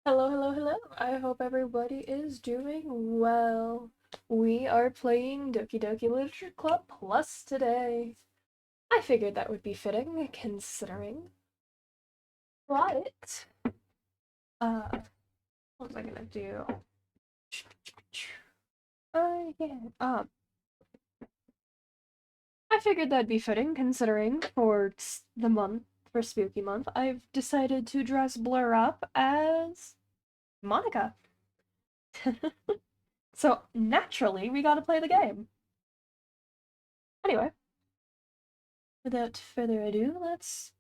Hello, hello, hello. I hope everybody is doing well. We are playing Doki Doki Literature Club Plus today. I figured that would be fitting, considering. But, what was I gonna do? Yeah. I figured that'd be fitting, considering the month, for Spooky Month, I've decided to dress Blur up as Monica. So, naturally, we gotta play the game. Anyway. Without further ado, let's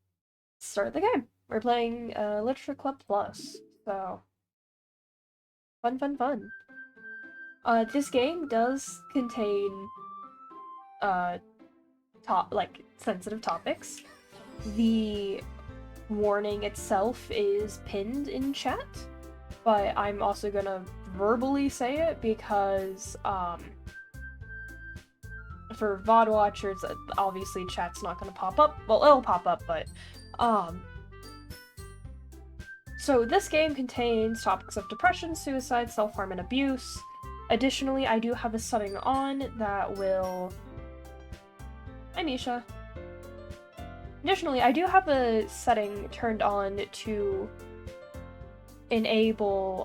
start the game. We're playing Literature Club Plus, so fun, fun, fun. This game does contain uh sensitive topics. The warning itself is pinned in chat, but I'm also gonna verbally say it because for VOD watchers, obviously chat's not gonna pop up. Well, it'll pop up, but um So this game contains topics of depression, suicide, self-harm, and abuse. Additionally, I do have a setting on that will... Hi, Misha. Additionally, I do have a setting turned on to enable,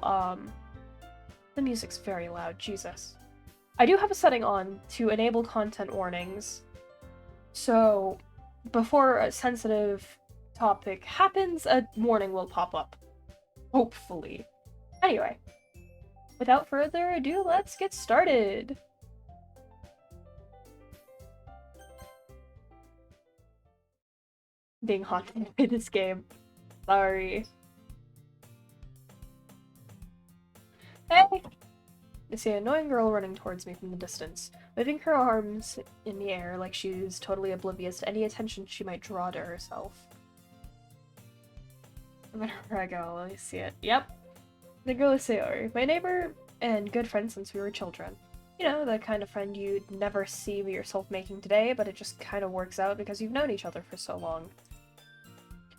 The music's very loud, Jesus. I do have a setting on to enable content warnings, so before a sensitive topic happens, a warning will pop up. Hopefully. Anyway, without further ado, let's get started! Being haunted by this game. Sorry. Hey! I see an annoying girl running towards me from the distance, waving her arms in the air like she's totally oblivious to any attention she might draw to herself. Wherever I go, let me see it. Yep. The girl is Sayori, my neighbor and good friend since we were children. You know, the kind of friend you'd never see yourself making today, but it just kind of works out because you've known each other for so long.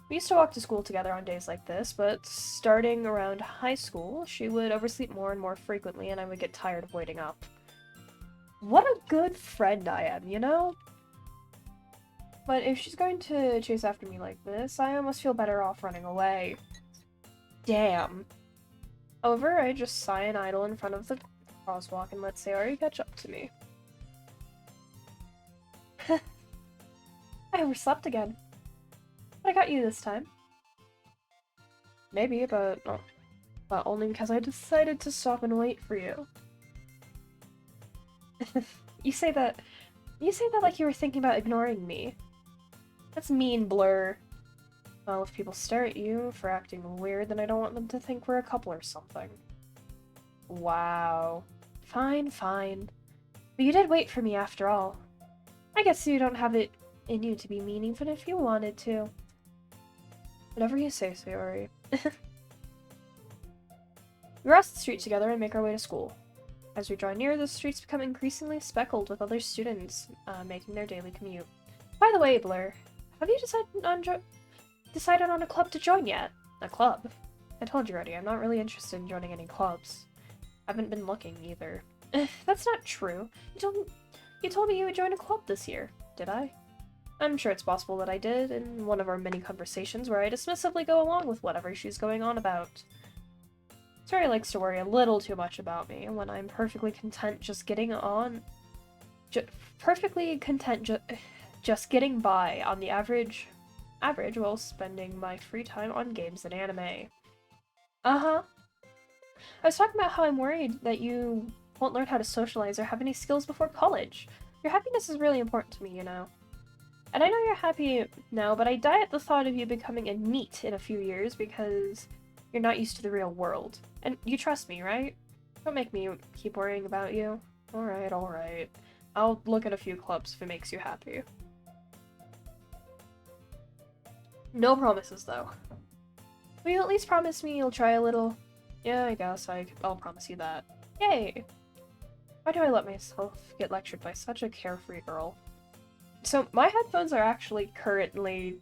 We used to walk to school together on days like this, but starting around high school, she would oversleep more and more frequently, and I would get tired of waiting up. What a good friend I am, you know? But if she's going to chase after me like this, I almost feel better off running away. Damn. However, I just sigh and idle in front of the crosswalk and let Sayori catch up to me. I overslept again. But I got you this time. Maybe, but only because I decided to stop and wait for you. You say that like you were thinking about ignoring me. That's mean, Blur. Well, if people stare at you for acting weird, then I don't want them to think we're a couple or something. Wow. Fine, fine. But you did wait for me after all. I guess you don't have it in you to be mean even if you wanted to. Whatever you say, Sayori. We cross the street together and make our way to school. As we draw near, the streets become increasingly speckled with other students making their daily commute. By the way, Blur, have you decided on a club to join yet? A club? I told you already, I'm not really interested in joining any clubs. I haven't been looking either. That's not true. You told me you would join a club this year, did I? I'm sure it's possible that I did in one of our many conversations where I dismissively go along with whatever she's going on about. Tori likes to worry a little too much about me, and when I'm perfectly content just getting on... just getting by on the average while spending my free time on games and anime. Uh-huh. I was talking about how I'm worried that you won't learn how to socialize or have any skills before college. Your happiness is really important to me, you know. And I know you're happy now, but I die at the thought of you becoming a NEET in a few years because you're not used to the real world. And you trust me, right? Don't make me keep worrying about you. Alright, alright. I'll look at a few clubs if it makes you happy. No promises, though. Will you at least promise me you'll try a little? Yeah, I guess I'll promise you that. Yay! Why do I let myself get lectured by such a carefree girl? So my headphones are actually currently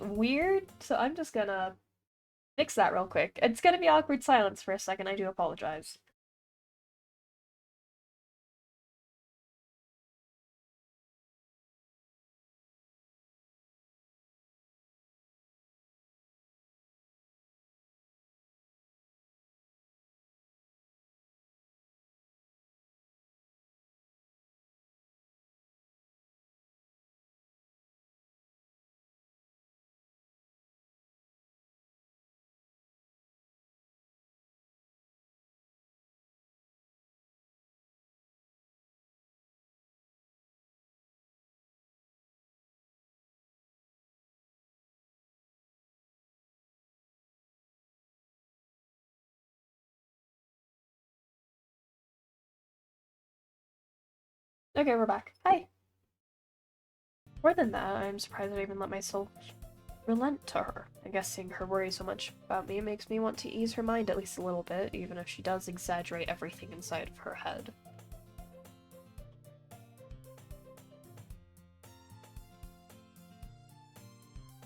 weird, so I'm just gonna Fix that real quick. It's gonna be awkward silence for a second, I do apologize. Okay, we're back. Hi. More than that, I'm surprised I even let myself relent to her. I guess seeing her worry so much about me makes me want to ease her mind at least a little bit, even if she does exaggerate everything inside of her head.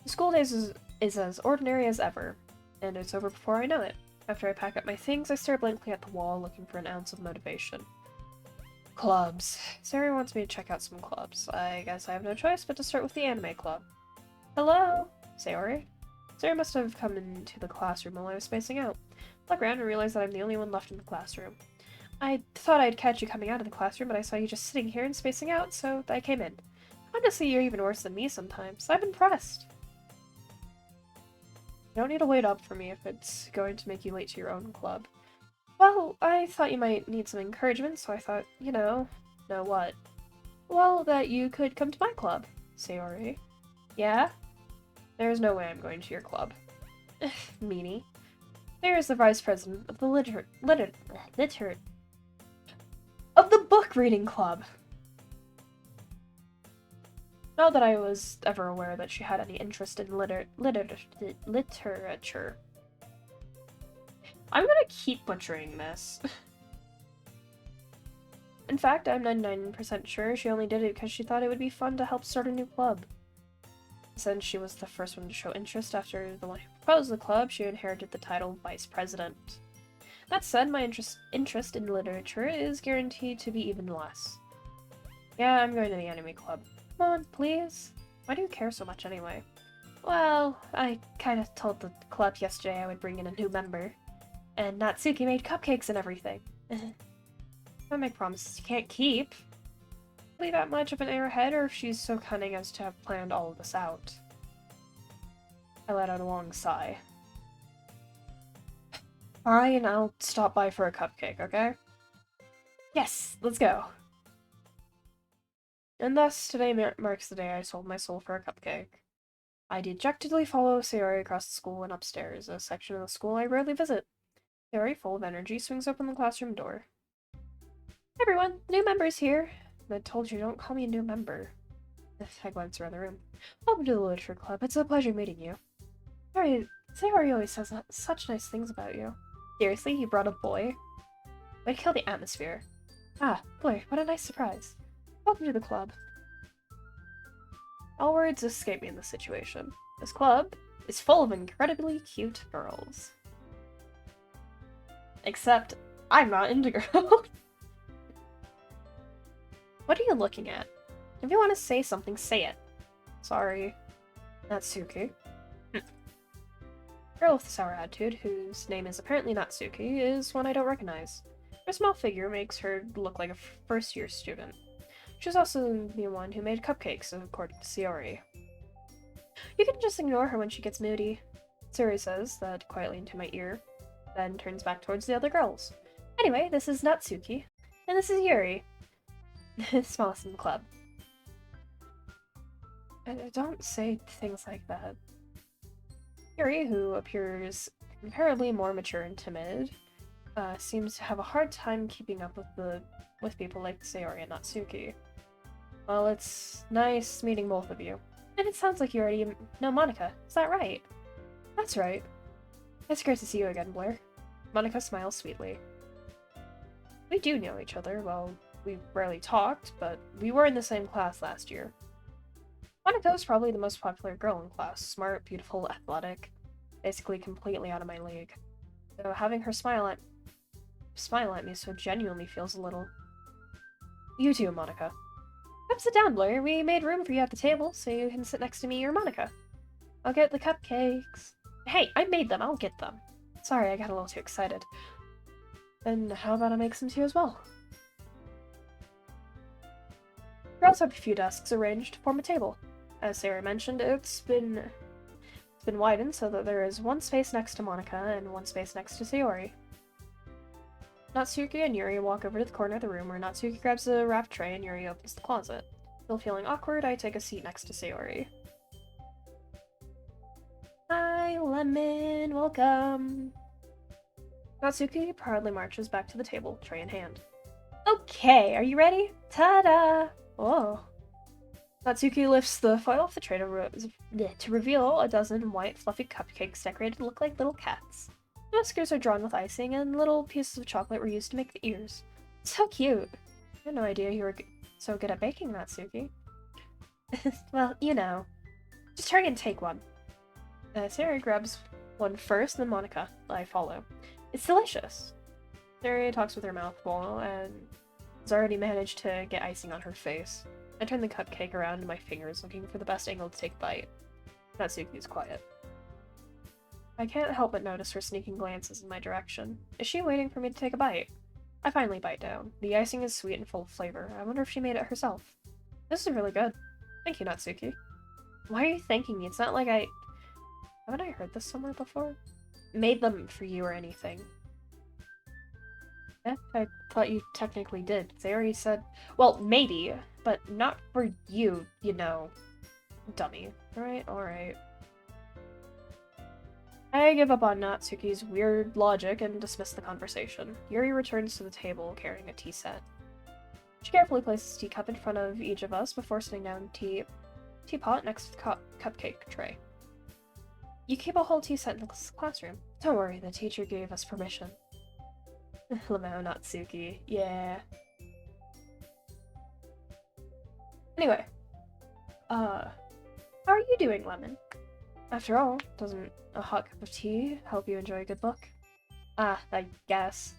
The school days is as ordinary as ever, and it's over before I know it. After I pack up my things, I stare blankly at the wall, looking for an ounce of motivation. Clubs. Sayori wants me to check out some clubs. I guess I have no choice but to start with the anime club. Hello, Sayori. Sayori must have come into the classroom while I was spacing out. I look around and realize that I'm the only one left in the classroom. I thought I'd catch you coming out of the classroom, but I saw you just sitting here and spacing out, so I came in. Honestly, you're even worse than me sometimes. I'm impressed. You don't need to wait up for me if it's going to make you late to your own club. Well, I thought you might need some encouragement, so I thought, know what? Well, that you could come to my club, Sayori. Yeah? There's no way I'm going to your club. Meanie. There is the vice president of the of the book reading club. Not that I was ever aware that she had any interest in literature. I'm gonna keep butchering this. In fact, I'm 99% sure she only did it because she thought it would be fun to help start a new club. Since she was the first one to show interest after the one who proposed the club, she inherited the title Vice President. That said, my interest in literature is guaranteed to be even less. Yeah, I'm going to the anime club. Come on, please. Why do you care so much anyway? Well, I kinda told the club yesterday I would bring in a new member. And Natsuki made cupcakes and everything. Don't make promises you can't keep. Really that much of an airhead, or if she's so cunning as to have planned all of this out? I let out a long sigh. Fine, I'll stop by for a cupcake, okay? Yes, let's go. And thus, today marks the day I sold my soul for a cupcake. I dejectedly follow Sayori across the school and upstairs, a section of the school I rarely visit. Sayori, full of energy, swings open the classroom door. Hey everyone, the new member's here. I told you, don't call me a new member. I glance around the room. Welcome to the Literature Club. It's a pleasure meeting you. Sayori always says such nice things about you. Seriously, you brought a boy? Way to kill the atmosphere. Ah, boy, what a nice surprise. Welcome to the club. All words escape me in this situation. This club is full of incredibly cute girls. Except, I'm not into girls. What are you looking at? If you want to say something, say it. Sorry. Natsuki. Girl with a sour attitude, whose name is apparently Natsuki, is one I don't recognize. Her small figure makes her look like a first-year student. She's also the one who made cupcakes, according to Sayori. You can just ignore her when she gets moody. Sayori says that quietly into my ear, then turns back towards the other girls. Anyway, this is Natsuki, and this is Yuri. Smallest in the club. Don't say things like that. Yuri, who appears comparably more mature and timid, seems to have a hard time keeping up with people like Sayori and Natsuki. Well, it's nice meeting both of you. And it sounds like you already know Monika, is that right? That's right. It's great to see you again, Blair. Monika smiles sweetly. We do know each other. Well, we rarely talked, but we were in the same class last year. Monika was probably the most popular girl in class. Smart, beautiful, athletic. basically completely out of my league. So having her smile at me so genuinely feels a little... You too, Monika. Come sit down, Blair. We made room for you at the table, so you can sit next to me or Monika. I'll get the cupcakes. Hey, I made them. I'll get them. Sorry, I got a little too excited. Then how about I make some tea as well? We also have a few desks arranged to form a table. As Sarah mentioned, it's been widened so that there is one space next to Monika and one space next to Sayori. Natsuki and Yuri walk over to the corner of the room where Natsuki grabs a wrapped tray and Yuri opens the closet. Still feeling awkward, I take a seat next to Sayori. Hi, Lemon! Welcome! Natsuki proudly marches back to the table, tray in hand. Okay, are you ready? Ta-da! Whoa. Natsuki lifts the foil off the tray to reveal a dozen white, fluffy cupcakes decorated to look like little cats. The whiskers are drawn with icing, and little pieces of chocolate were used to make the ears. So cute! I had no idea you were so good at baking, Natsuki. Well, you know. Just hurry and take one. Sarah grabs one first, then Monika. I follow. It's delicious! Sarah talks with her mouth full, and has already managed to get icing on her face. I turn the cupcake around in my fingers, looking for the best angle to take a bite. Natsuki's quiet. I can't help but notice her sneaking glances in my direction. Is she waiting for me to take a bite? I finally bite down. The icing is sweet and full of flavor. I wonder if she made it herself. This is really good. Thank you, Natsuki. Why are you thanking me? It's not like I... Haven't I heard this somewhere before? Made them for you or anything. Yeah, I thought you technically did. They already said... Well, maybe, but not for you, you know. Dummy. Alright. I give up on Natsuki's weird logic and dismiss the conversation. Yuri returns to the table carrying a tea set. She carefully places a teacup in front of each of us before sitting down teapot next to the cupcake tray. You keep a whole tea set in the classroom. Don't worry, the teacher gave us permission. Lamau Natsuki. Yeah. Anyway. How are you doing, Lemon? After all, doesn't a hot cup of tea help you enjoy a good book? Ah, I guess.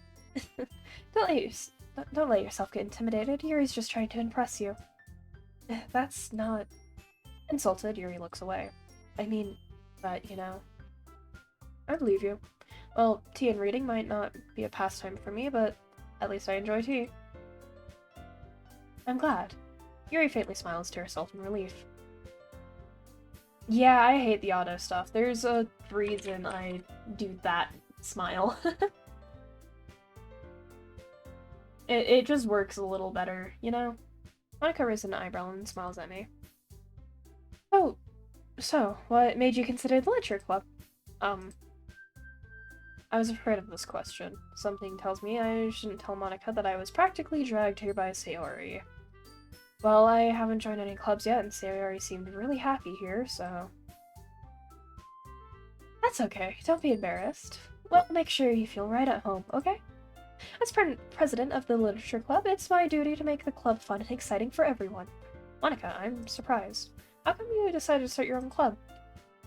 Don't let yourself get intimidated. Yuri's just trying to impress you. That's not... Insulted, Yuri looks away. I mean, but, you know... I believe you. Well, tea and reading might not be a pastime for me, but at least I enjoy tea. I'm glad. Yuri faintly smiles to herself in relief. Yeah, I hate the auto stuff. There's a reason I do that smile. It just works a little better, you know? Monika raises an eyebrow and smiles at me. Oh, so, what made you consider the literature club? I was afraid of this question. Something tells me I shouldn't tell Monika that I was practically dragged here by Sayori. Well, I haven't joined any clubs yet, and Sayori seemed really happy here, so... That's okay. Don't be embarrassed. Well, make sure you feel right at home, okay? As president of the Literature Club, it's my duty to make the club fun and exciting for everyone. Monika, I'm surprised. How come you decided to start your own club?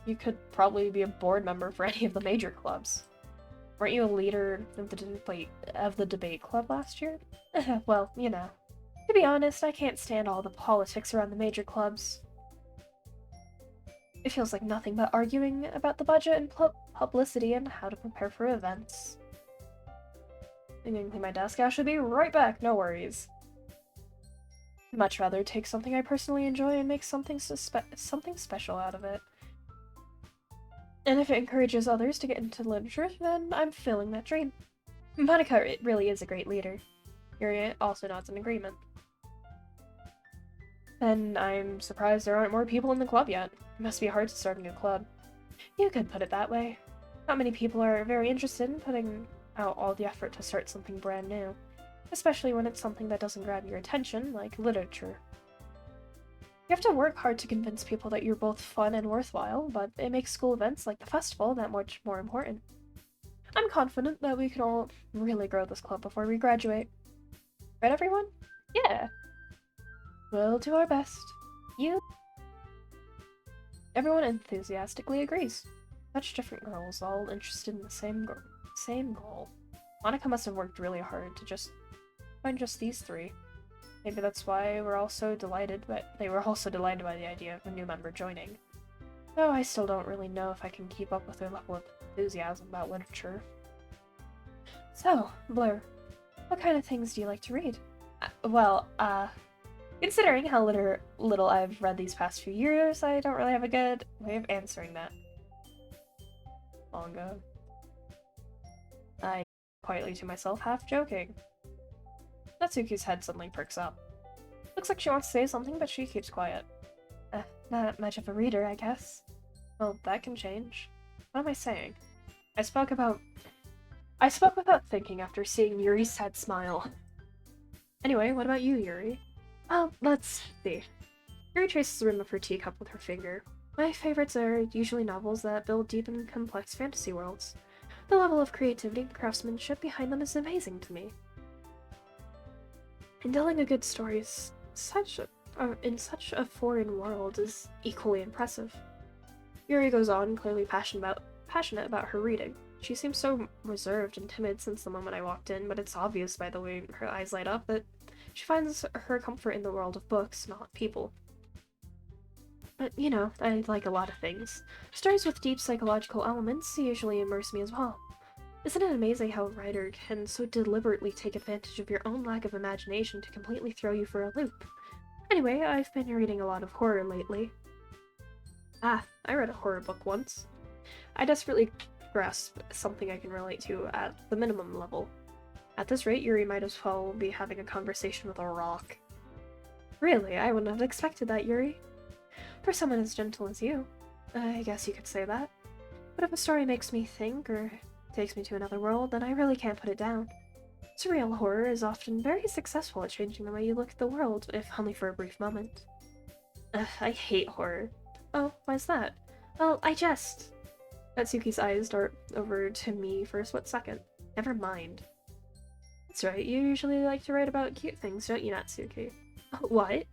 You could probably be a board member for any of the major clubs. Weren't you a leader of the debate club last year? Well, you know. To be honest, I can't stand all the politics around the major clubs. It feels like nothing but arguing about the budget and publicity and how to prepare for events. I'm gonna clean my desk. I should be right back, no worries. I'd much rather take something I personally enjoy and make something special out of it. And if it encourages others to get into literature, then I'm fulfilling that dream. Monika really is a great leader. Yuri also nods in agreement. Then I'm surprised there aren't more people in the club yet. It must be hard to start a new club. You could put it that way. Not many people are very interested in putting out all the effort to start something brand new, especially when it's something that doesn't grab your attention, like literature. You have to work hard to convince people that you're both fun and worthwhile, but it makes school events like the festival that much more important. I'm confident that we can all really grow this club before we graduate. Right, everyone? Yeah! We'll do our best. You? Everyone enthusiastically agrees. Such different girls, all interested in the same goal. Monika must have worked really hard to just find just these three. Maybe that's why we're all so delighted, but they were also delighted by the idea of a new member joining. Though I still don't really know if I can keep up with their level of enthusiasm about literature. So, Blur, what kind of things do you like to read? Considering how little I've read these past few years, I don't really have a good way of answering that. Manga. I quietly to myself, half joking. Natsuki's head suddenly perks up. Looks like she wants to say something, but she keeps quiet. Not much of a reader, I guess. Well, that can change. What am I saying? I spoke without thinking after seeing Yuri's sad smile. Anyway, what about you, Yuri? Well, let's see. Yuri traces the rim of her teacup with her finger. My favorites are usually novels that build deep and complex fantasy worlds. The level of creativity and craftsmanship behind them is amazing to me. And telling a good story is in such a foreign world is equally impressive. Yuri goes on, clearly passionate about her reading. She seems so reserved and timid since the moment I walked in, but it's obvious by the way her eyes light up that she finds her comfort in the world of books, not people. But, you know, I like a lot of things. Stories with deep psychological elements usually immerse me as well. Isn't it amazing how a writer can so deliberately take advantage of your own lack of imagination to completely throw you for a loop? Anyway, I've been reading a lot of horror lately. I read a horror book once. I desperately grasp something I can relate to at the minimum level. At this rate, Yuri might as well be having a conversation with a rock. Really, I wouldn't have expected that, Yuri. For someone as gentle as you, I guess you could say that. But if a story makes me think, or takes me to another world, then I really can't put it down. Surreal horror is often very successful at changing the way you look at the world, if only for a brief moment. I hate horror. Oh, why's that? Well, Natsuki's eyes dart over to me for a split second. Never mind. That's right, you usually like to write about cute things, don't you, Natsuki? What?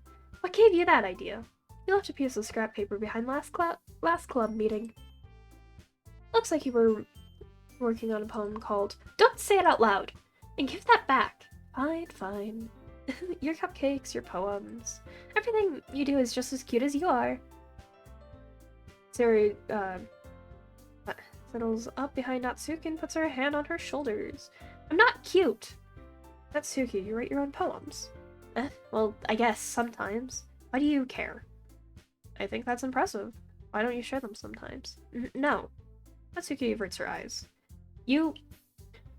What gave you that idea? You left a piece of scrap paper behind last club meeting. Looks like you were working on a poem called Don't Say It Out Loud! And give that back! Fine. Your cupcakes, your poems. Everything you do is just as cute as you are. Sari, settles up behind Natsuki and puts her hand on her shoulders. I'm not cute! Natsuki, you write your own poems. Well, I guess sometimes. Why do you care? I think that's impressive. Why don't you share them sometimes? No. Natsuki averts her eyes. You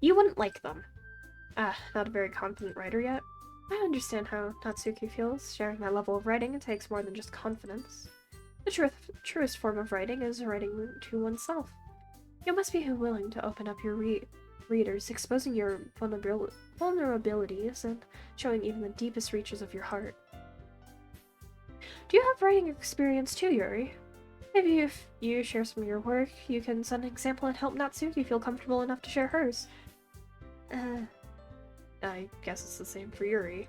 wouldn't like them. Not a very confident writer yet. I understand how Natsuki feels. Sharing that level of writing takes more than just confidence. The truest form of writing is writing to oneself. You must be willing to open up your readers, exposing your vulnerabilities and showing even the deepest reaches of your heart. Do you have writing experience too, Yuri? Maybe if you share some of your work, you can set an example and help Natsuki feel comfortable enough to share hers. I guess it's the same for Yuri.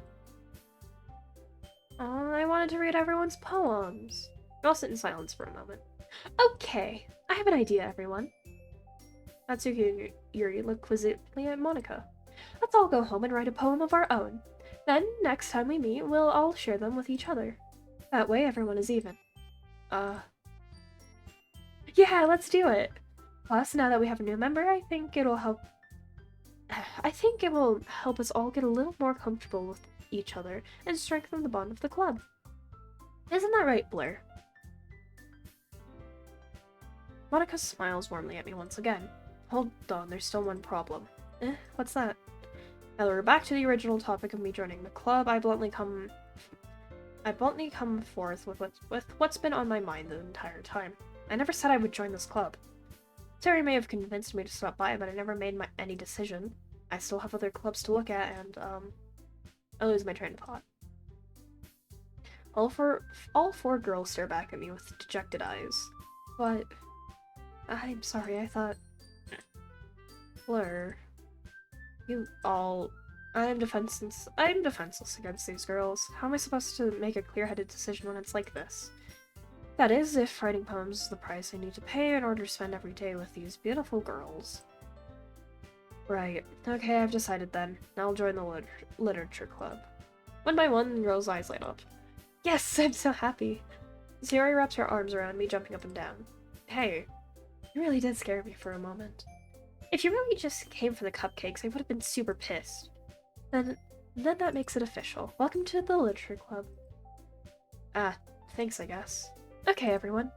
Oh, I wanted to read everyone's poems. I'll sit in silence for a moment. Okay, I have an idea, everyone. Natsuki and Yuri look quizzically at Monika. Let's all go home and write a poem of our own. Then, next time we meet, we'll all share them with each other. That way, everyone is even. Yeah, let's do it! Plus, now that we have a new member, I think it will help us all get a little more comfortable with each other and strengthen the bond of the club. Isn't that right, Blur? Monika smiles warmly at me once again. Hold on, there's still one problem. What's that? Now that we're back to the original topic of me joining the club, I bluntly come forth with what's been on my mind the entire time. I never said I would join this club. Terry may have convinced me to stop by, but I never made any decision. I still have other clubs to look at, and, I lose my train of thought. All four girls stare back at me with dejected eyes. But I'm sorry, I thought... Blur. I'm defenseless against these girls. How am I supposed to make a clear-headed decision when it's like this? That is, if writing poems is the price I need to pay in order to spend every day with these beautiful girls. Right. Okay, I've decided then. I'll join the literature club. One by one, the girl's eyes light up. Yes, I'm so happy. Sayori wraps her arms around me, jumping up and down. Hey, you really did scare me for a moment. If you really just came for the cupcakes, I would have been super pissed. Then that makes it official. Welcome to the literature club. Thanks, I guess. Okay, everyone.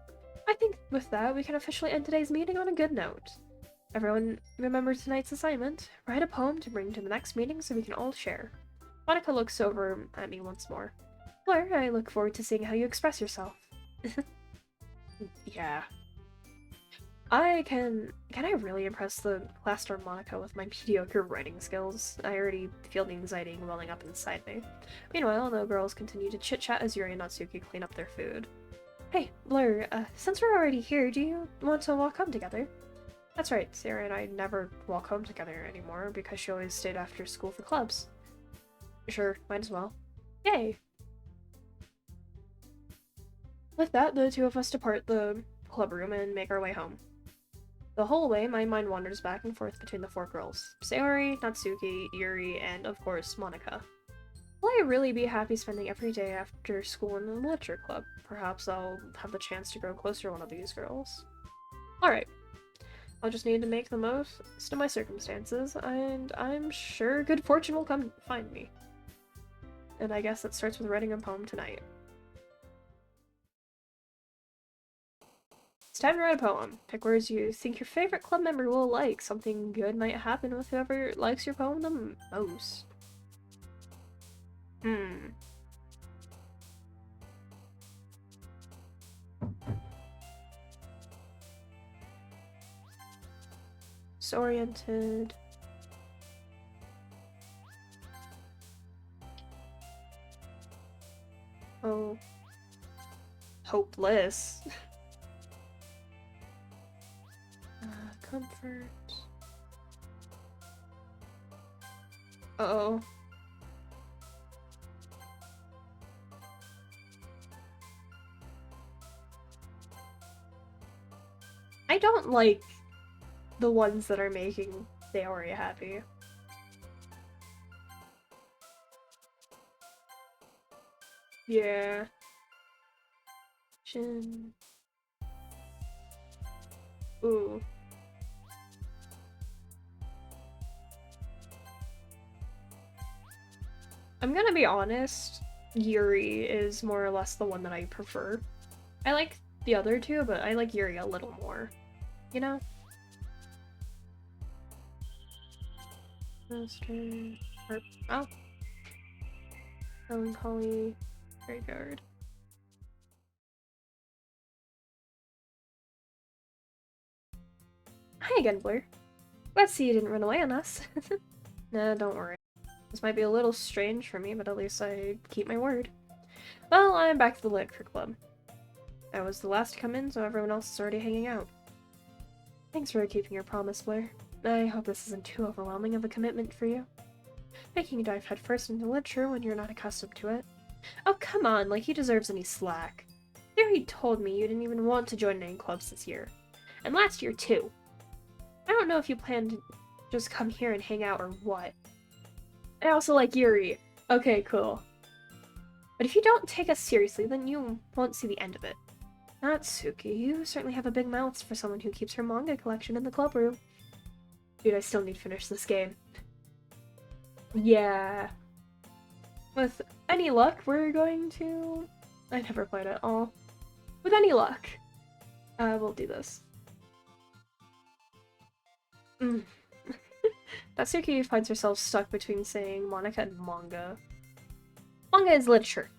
I think with that, we can officially end today's meeting on a good note. Everyone, remember tonight's assignment. Write a poem to bring to the next meeting so we can all share. Monika looks over at me once more. Blair, I look forward to seeing how you express yourself. Yeah. Can I really impress the class storm Monika with my mediocre writing skills? I already feel the anxiety welling up inside me. Meanwhile, the girls continue to chit-chat as Yuri and Natsuki clean up their food. Hey, Blair, since we're already here, do you want to walk home together? That's right, Sarah and I never walk home together anymore because she always stayed after school for clubs. Sure, might as well. Yay! With that, the two of us depart the club room and make our way home. The whole way, my mind wanders back and forth between the four girls. Sayori, Natsuki, Yuri, and of course, Monika. Will I really be happy spending every day after school in the literature club? Perhaps I'll have the chance to grow closer to one of these girls. Alright. I'll just need to make the most of my circumstances, and I'm sure good fortune will come find me. And I guess it starts with writing a poem tonight. It's time to write a poem. Pick words you think your favorite club member will like. Something good might happen with whoever likes your poem the most. Disoriented. Oh. Hopeless. Comfort. Uh-oh. I don't like the ones that are making Sayori happy. Yeah. Shin. Ooh. I'm gonna be honest, Yuri is more or less the one that I prefer. I like the other two, but I like Yuri a little more. You know? Master... Oh. Melancholy... Graveyard. Hi again, Blair. Glad to see you didn't run away on us. Nah, don't worry. This might be a little strange for me, but at least I keep my word. Well, I'm back to the literature club. I was the last to come in, so everyone else is already hanging out. Thanks for keeping your promise, Blair. I hope this isn't too overwhelming of a commitment for you. Making you dive headfirst into literature when you're not accustomed to it. Oh, come on, like he deserves any slack. Theory told me you didn't even want to join any clubs this year. And last year, too. I don't know if you plan to just come here and hang out or what. I also like Yuri. Okay, cool. But if you don't take us seriously, then you won't see the end of it. Natsuki, you certainly have a big mouth for someone who keeps her manga collection in the club room. Dude, I still need to finish this game. Yeah. With any luck, we're going to... I never played it all. With any luck, we'll do this. Natsuki finds herself stuck between saying Monika and manga. Manga is literature.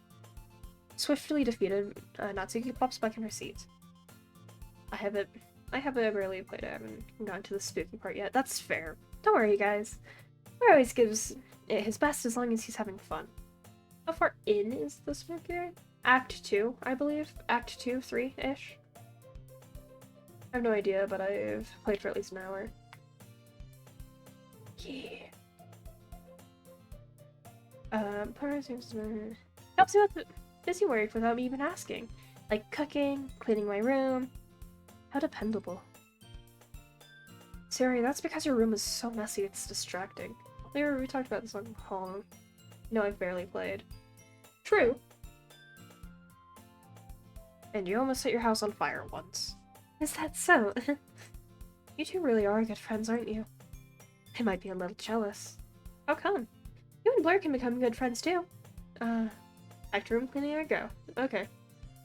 Swiftly defeated, Natsuki pops back in her seat. I haven't barely played it. I haven't gotten to the spooky part yet. That's fair. Don't worry, guys. He always gives it his best as long as he's having fun. How far in is the spooky? Act 2, I believe. Act 2, 3-ish. I have no idea, but I've played for at least an hour. Yeah. Helps you with busy work without me even asking. Like cooking, cleaning my room. How dependable. Sayori, that's because your room is so messy it's distracting. We talked about this on Hong. No, I've barely played. True. And you almost set your house on fire once. Is that so? You two really are good friends, aren't you? I might be a little jealous. How come? You and Blair can become good friends too. Back to room cleaning I go. Okay.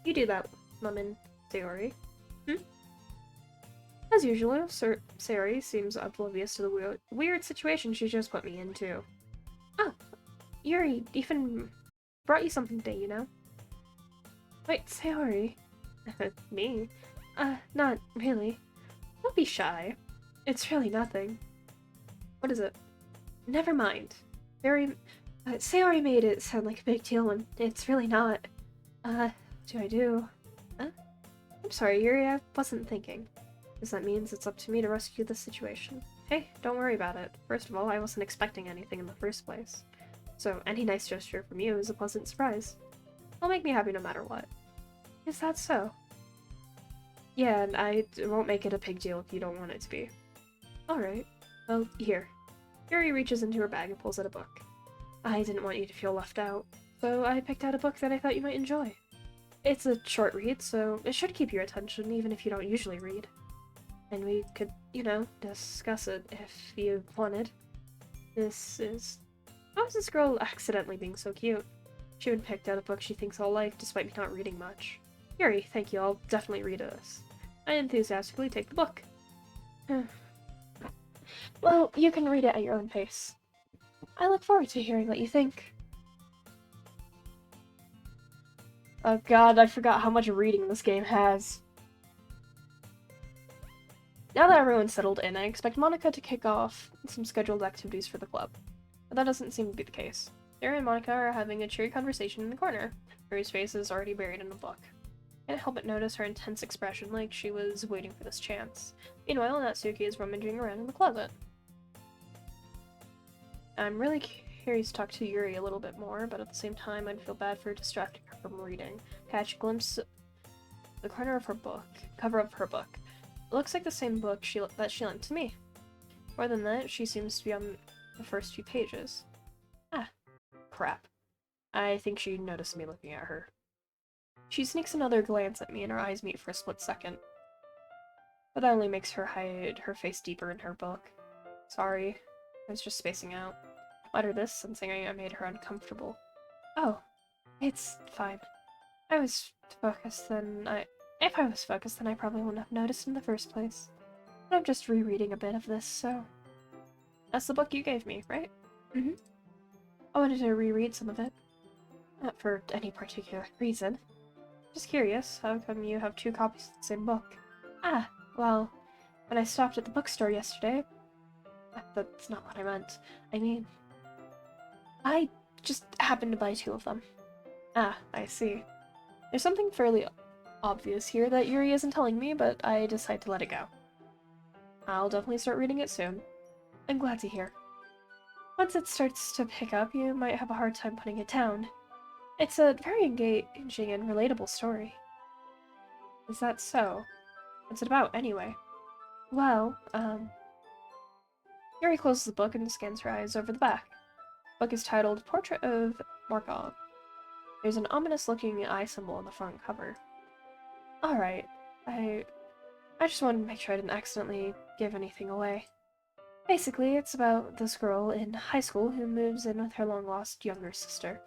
You do that, Mum and Sayori. As usual, Sayori seems oblivious to the weird situation she just put me into. Oh, Yuri even brought you something today, you know? Wait, Sayori? Me? Not really. Don't be shy. It's really nothing. What is it? Never mind. Sayori made it sound like a big deal when it's really not. Do I do? I'm sorry, Yuri, I wasn't thinking. Because that means it's up to me to rescue this situation. Hey, don't worry about it. First of all, I wasn't expecting anything in the first place. So any nice gesture from you is a pleasant surprise. It'll make me happy no matter what. Is that so? Yeah, and I won't make it a big deal if you don't want it to be. Alright. Well, here. Yuri reaches into her bag and pulls out a book. I didn't want you to feel left out, so I picked out a book that I thought you might enjoy. It's a short read, so it should keep your attention even if you don't usually read. And we could, you know, discuss it if you wanted. How is this girl accidentally being so cute? She even picked out a book she thinks I'll like, despite me not reading much. Yuri, thank you, I'll definitely read this. I enthusiastically take the book. Well, you can read it at your own pace. I look forward to hearing what you think. Oh god, I forgot how much reading this game has. Now that everyone's settled in, I expect Monika to kick off some scheduled activities for the club. But that doesn't seem to be the case. Sarah and Monika are having a cheery conversation in the corner. Mary's face is already buried in a book. I can't help but notice her intense expression, like she was waiting for this chance. Meanwhile, Natsuki is rummaging around in the closet. I'm really curious to talk to Yuri a little bit more, but at the same time, I'd feel bad for distracting her from reading. Catch a glimpse of the cover of her book. It looks like the same book that she lent to me. More than that, she seems to be on the first few pages. Ah, crap. I think she noticed me looking at her. She sneaks another glance at me and our eyes meet for a split second. But that only makes her hide her face deeper in her book. Sorry, I was just spacing out. Utter this, sensing I made her uncomfortable. Oh, it's fine. If I was focused, then I probably wouldn't have noticed in the first place. But I'm just rereading a bit of this, so... That's the book you gave me, right? Mm-hmm. I wanted to reread some of it. Not for any particular reason. Just curious, how come you have two copies of the same book? Ah, well, when I stopped at the bookstore yesterday... That's not what I meant. I mean... I just happened to buy two of them. Ah, I see. There's something fairly obvious here that Yuri isn't telling me, but I decide to let it go. I'll definitely start reading it soon. I'm glad to hear. Once it starts to pick up, you might have a hard time putting it down. It's a very engaging and relatable story. Is that so? What's it about, anyway? Well, Yuri closes the book and scans her eyes over the back. The book is titled Portrait of Morgana. There's an ominous-looking eye symbol on the front cover. Alright, I just wanted to make sure I didn't accidentally give anything away. Basically, it's about this girl in high school who moves in with her long-lost younger sister.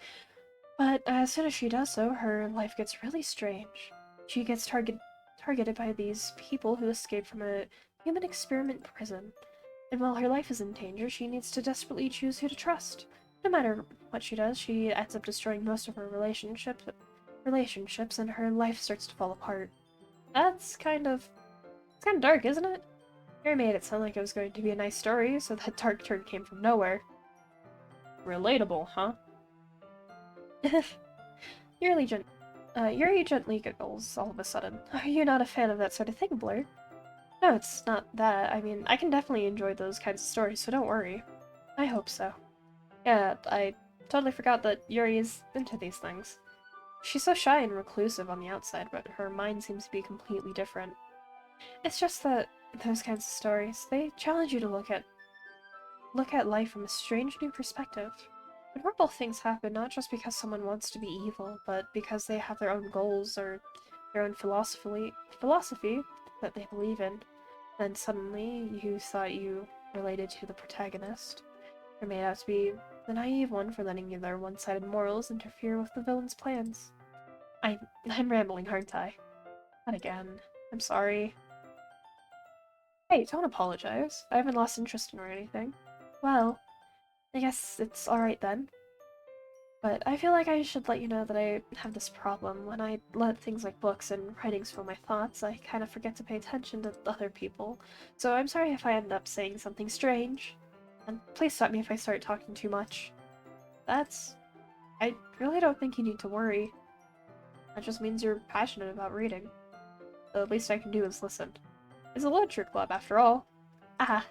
But as soon as she does so, her life gets really strange. She gets targeted by these people who escaped from a human experiment prison. And while her life is in danger, she needs to desperately choose who to trust. No matter what she does, she ends up destroying most of her relationships, and her life starts to fall apart. It's kind of dark, isn't it? Harry made it sound like it was going to be a nice story, so that dark turn came from nowhere. Relatable, huh? Yuri gently giggles all of a sudden. Are you not a fan of that sort of thing, Blair? No, it's not that. I mean, I can definitely enjoy those kinds of stories, so don't worry. I hope so. Yeah, I totally forgot that Yuri is into these things. She's so shy and reclusive on the outside, but her mind seems to be completely different. It's just that those kinds of stories, they challenge you to look at life from a strange new perspective. And horrible things happen not just because someone wants to be evil, but because they have their own goals or their own philosophy that they believe in. Then suddenly you thought you related to the protagonist. You're made out to be the naive one for letting their one-sided morals interfere with the villain's plans. I'm rambling, aren't I? Not again. I'm sorry. Hey, don't apologize. I haven't lost interest in her or anything. Well, I guess it's alright then. But I feel like I should let you know that I have this problem. When I let things like books and writings fill my thoughts, I kind of forget to pay attention to other people. So I'm sorry if I end up saying something strange. And please stop me if I start talking too much. I really don't think you need to worry. That just means you're passionate about reading. The least I can do is listen. It's a literature club, after all. Ah,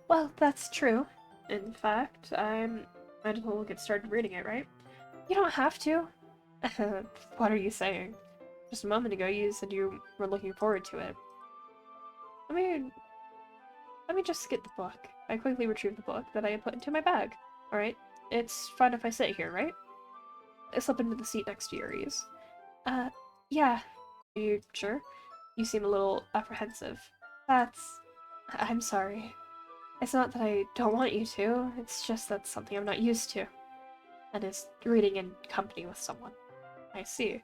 well, that's true. In fact, might as well get started reading it, right? You don't have to. What are you saying? Just a moment ago you said you were looking forward to it. Let me just get the book. I quickly retrieved the book that I had put into my bag. Alright, it's fine if I sit here, right? I slip into the seat next to Yuri's. Yeah. Are you sure? You seem a little apprehensive. I'm sorry. It's not that I don't want you to, it's just that's something I'm not used to. That is, reading in company with someone. I see.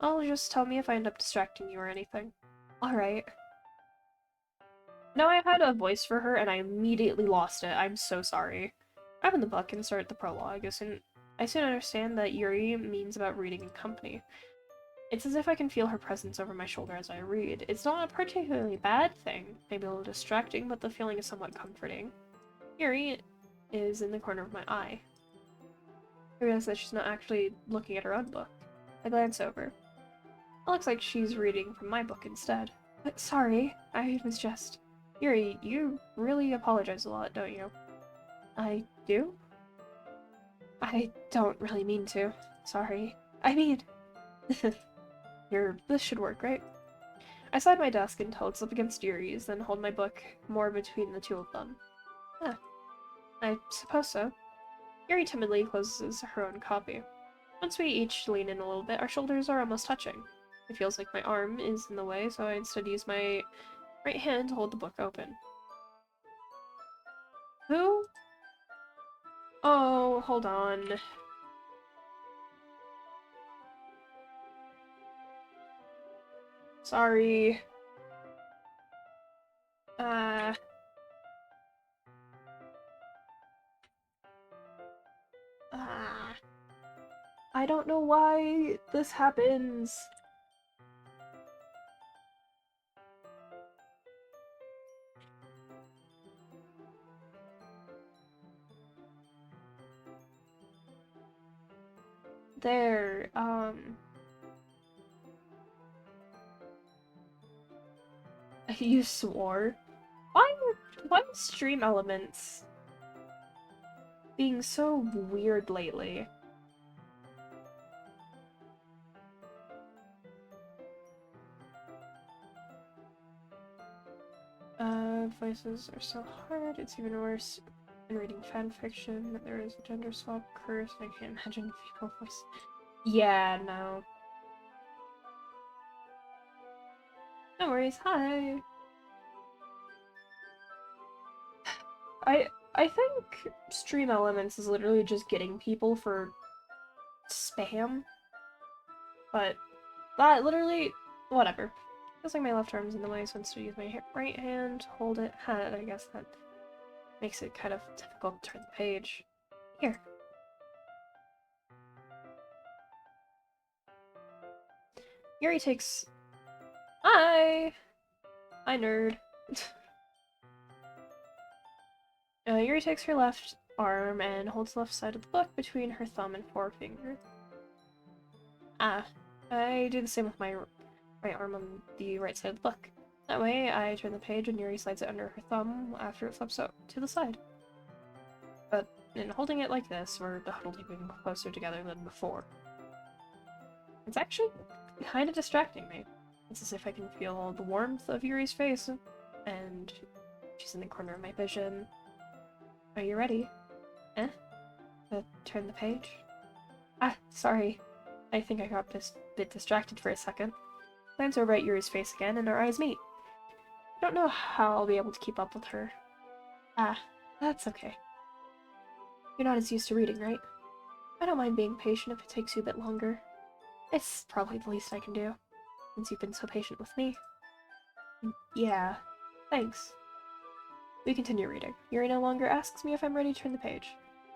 Well, just tell me if I end up distracting you or anything. Alright. No, I had a voice for her and I immediately lost it. I'm so sorry. I open the book and start the prologue. I soon understand that Yuri means about reading in company. It's as if I can feel her presence over my shoulder as I read. It's not a particularly bad thing, maybe a little distracting, but the feeling is somewhat comforting. Yuri is in the corner of my eye. I realize that she's not actually looking at her own book. I glance over. It looks like she's reading from my book instead. But sorry, I was just... Yuri, you really apologize a lot, don't you? I do? I don't really mean to. Sorry. I mean... This should work, right? I slide my desk until it's up against Yuri's, then hold my book more between the two of them. I suppose so. Yuri timidly closes her own copy. Once we each lean in a little bit, our shoulders are almost touching. It feels like my arm is in the way, so I instead use my right hand to hold the book open. Who? Oh, hold on. Sorry. I don't know why this happens. There, you swore? Why are stream elements being so weird lately? Voices are so hard, it's even worse in reading fanfiction. There is a gender swap curse, I can't imagine female voice. Yeah, no. No worries, hi! I think stream elements is literally just getting people for spam. But that literally, whatever. Feels like my left arm's in the way, so instead I use my right hand, hold it, I guess that makes it kind of difficult to turn the page. Here. Yuri takes... Hi! Hi, nerd. Yuri takes her left arm and holds the left side of the book between her thumb and forefinger. I do the same with my right arm on the right side of the book. That way, I turn the page and Yuri slides it under her thumb after it flips out to the side. But in holding it like this, we're huddled even closer together than before. It's actually kind of distracting me. It's as if I can feel the warmth of Yuri's face, and she's in the corner of my vision. Are you ready? Eh? Turn the page? Ah, sorry. I think I got a bit distracted for a second. Glance over at Yuri's face again, and our eyes meet. I don't know how I'll be able to keep up with her. Ah, that's okay. You're not as used to reading, right? I don't mind being patient if it takes you a bit longer. It's probably the least I can do, since you've been so patient with me. Yeah, thanks. We continue reading. Yuri no longer asks me if I'm ready to turn the page.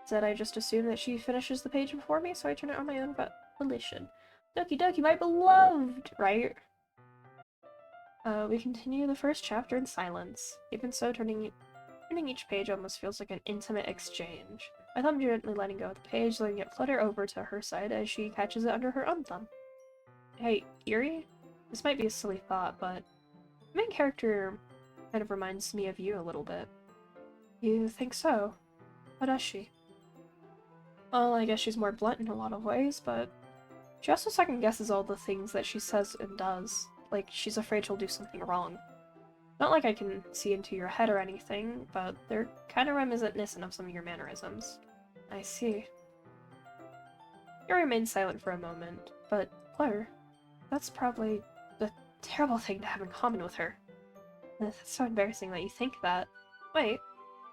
Instead, I just assume that she finishes the page before me, so I turn it on my own volition. Doki doki, my beloved! Right? We continue the first chapter in silence. Even so, turning each page almost feels like an intimate exchange. My thumb gently letting go of the page, letting it flutter over to her side as she catches it under her own thumb. Hey, Yuri? This might be a silly thought, but the main character kind of reminds me of you a little bit. You think so? How does she? Well, I guess she's more blunt in a lot of ways, but she also second-guesses all the things that she says and does. Like, she's afraid she'll do something wrong. Not like I can see into your head or anything, but they're kind of reminiscent of some of your mannerisms. I see. You remain silent for a moment, but Blair, that's probably a terrible thing to have in common with her. That's so embarrassing that you think that. Wait,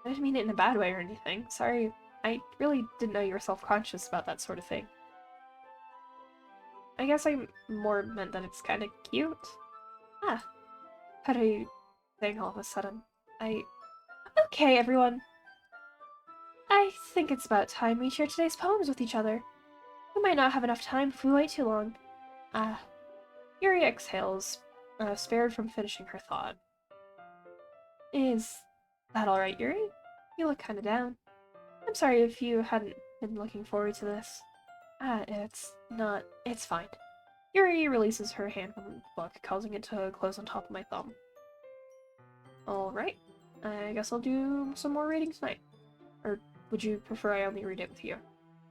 I didn't mean it in a bad way or anything. Sorry, I really didn't know you were self-conscious about that sort of thing. I guess I more meant that it's kind of cute. Ah, how do you think all of a sudden? Okay, everyone. I think it's about time we share today's poems with each other. We might not have enough time if we wait too long. Ah. Yuri exhales, spared from finishing her thought. Is that alright, Yuri? You look kinda down. I'm sorry if you hadn't been looking forward to this. It's fine. Yuri releases her hand from the book, causing it to close on top of my thumb. Alright, I guess I'll do some more reading tonight. Or would you prefer I only read it with you?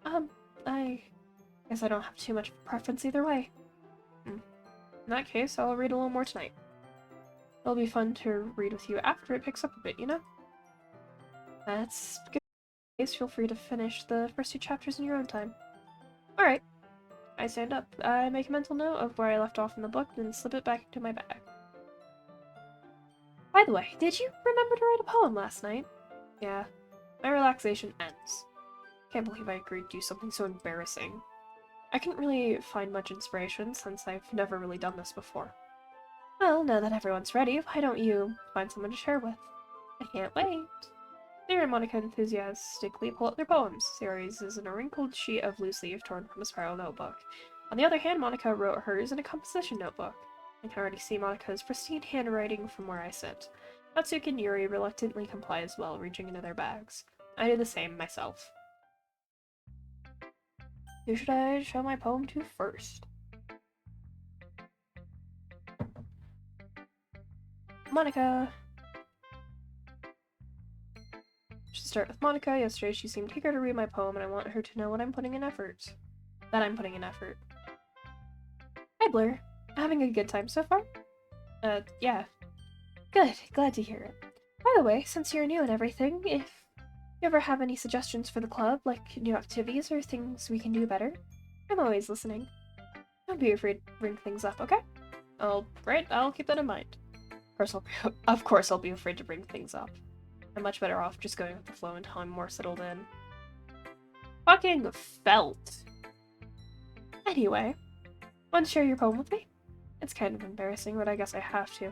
I guess I don't have too much preference either way. In that case, I'll read a little more tonight. It'll be fun to read with you after it picks up a bit, you know? That's good. Feel free to finish the first 2 chapters in your own time. Alright. I stand up. I make a mental note of where I left off in the book, then slip it back into my bag. By the way, did you remember to write a poem last night? Yeah. My relaxation ends. Can't believe I agreed to do something so embarrassing. I couldn't really find much inspiration since I've never really done this before. Well, now that everyone's ready, why don't you find someone to share with? I can't wait. Sarah and Monika enthusiastically pull out their poems. Sarah is in a wrinkled sheet of loose leaf torn from a spiral notebook. On the other hand, Monika wrote hers in a composition notebook. I can already see Monika's pristine handwriting from where I sit. Natsuki and Yuri reluctantly comply as well, reaching into their bags. I do the same myself. Who should I show my poem to first? Monika! Should start with Monika. Yesterday she seemed eager to read my poem and I want her to know what I'm putting in effort. That I'm putting in effort. Hi Blair. Having a good time so far? Yeah. Good. Glad to hear it. By the way, since you're new and everything, if you ever have any suggestions for the club, like new activities or things we can do better, I'm always listening. Don't be afraid to bring things up, okay? Alright, I'll keep that in mind. Of course I'll be afraid to bring things up. I'm much better off just going with the flow until I'm more settled in. Fucking felt! Anyway, want to share your poem with me? It's kind of embarrassing, but I guess I have to.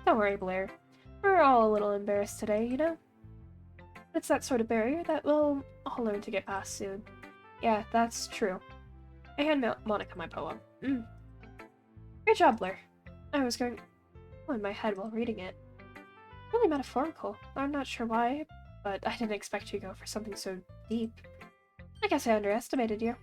Don't worry, Blair. We're all a little embarrassed today, you know? It's that sort of barrier that we'll all learn to get past soon. Yeah, that's true. I hand Monika my poem. Great job, Blair. I was going in my head while reading it. Really metaphorical. I'm not sure why, but I didn't expect you to go for something so deep. I guess I underestimated you.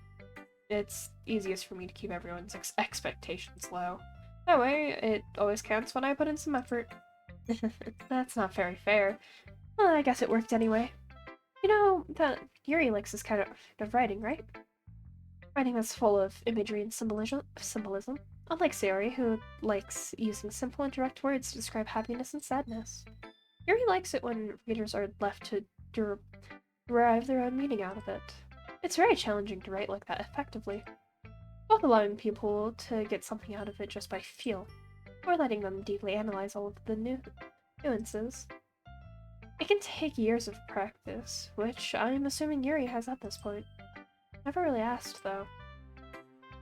It's easiest for me to keep everyone's expectations low. That way, it always counts when I put in some effort. That's not very fair. Well, I guess it worked anyway. You know, that Yuri likes this kind of writing, right? Writing that's full of imagery and symbolism. Unlike Sayori, who likes using simple and direct words to describe happiness and sadness. Yuri likes it when readers are left to derive their own meaning out of it. It's very challenging to write like that effectively, both allowing people to get something out of it just by feel, or letting them deeply analyze all of the nuances. It can take years of practice, which I'm assuming Yuri has at this point. Never really asked, though.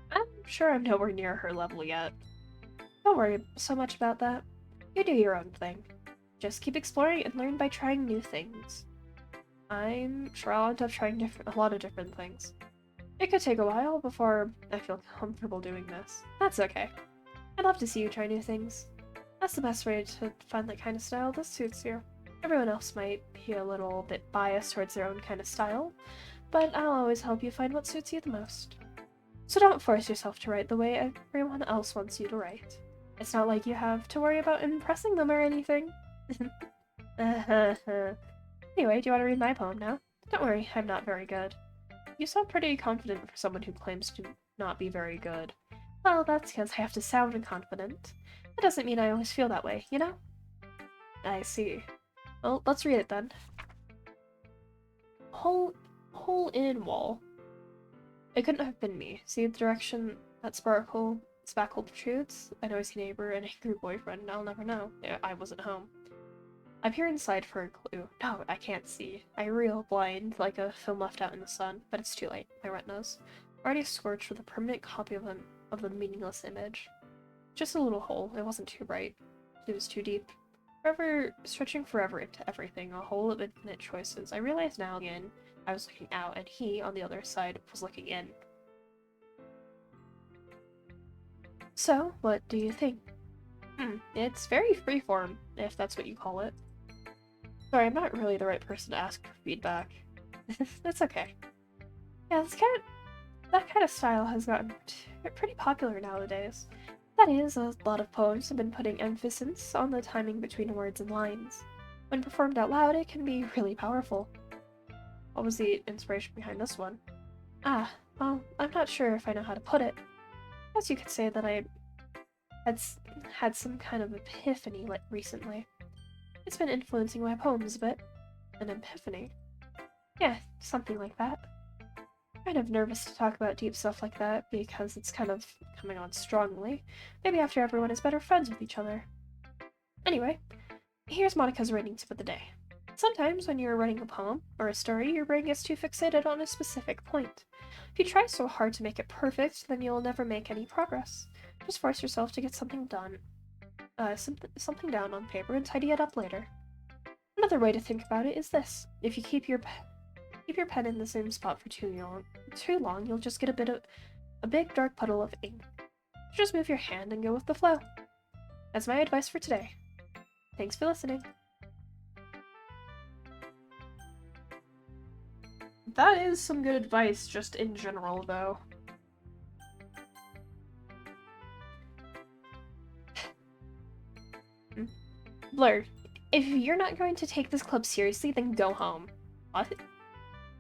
I'm sure I'm nowhere near her level yet. Don't worry so much about that. You do your own thing. Just keep exploring and learn by trying new things. I'm sure I'll end up trying a lot of different things. It could take a while before I feel comfortable doing this. That's okay. I'd love to see you try new things. That's the best way to find that kind of style that suits you. Everyone else might be a little bit biased towards their own kind of style, but I'll always help you find what suits you the most. So don't force yourself to write the way everyone else wants you to write. It's not like you have to worry about impressing them or anything. Anyway, do you want to read my poem now? Don't worry, I'm not very good. You sound pretty confident for someone who claims to not be very good. Well, that's because I have to sound confident. That doesn't mean I always feel that way, you know? I see. Well, let's read it then. Hole in wall. It couldn't have been me. See the direction that spackle protrudes? A noisy neighbor, an angry boyfriend. I'll never know. I wasn't home. I peer inside for a clue. No, I can't see. I reel blind, like a film left out in the sun, but it's too late. My retina's already scorched with a permanent copy of the meaningless image. Just a little hole. It wasn't too bright. It was too deep. Stretching forever into everything, a hole of infinite choices. I realize now again, I was looking out, and he, on the other side, was looking in. So, what do you think? It's very freeform, if that's what you call it. Sorry, I'm not really the right person to ask for feedback. That's okay. Yeah, that kind of style has gotten pretty popular nowadays. That is, a lot of poems have been putting emphasis on the timing between words and lines. When performed out loud, it can be really powerful. What was the inspiration behind this one? Well, I'm not sure if I know how to put it. I guess you could say that I had some kind of epiphany recently. It's been influencing my poems a bit. An epiphany? Yeah, something like that. Kind of nervous to talk about deep stuff like that because it's kind of coming on strongly. Maybe after everyone is better friends with each other. Anyway, here's Monika's writing tip of the day. Sometimes when you're writing a poem or a story, your brain gets too fixated on a specific point. If you try so hard to make it perfect, then you'll never make any progress. Just force yourself to get something done, something down on paper and tidy it up later. Another way to think about it is this: if you keep your pen in the same spot for too long, you'll just get a big dark puddle of ink. Just move your hand and go with the flow. That's my advice for today. Thanks for listening. That is some good advice, just in general, though. Blur, if you're not going to take this club seriously, then go home. What?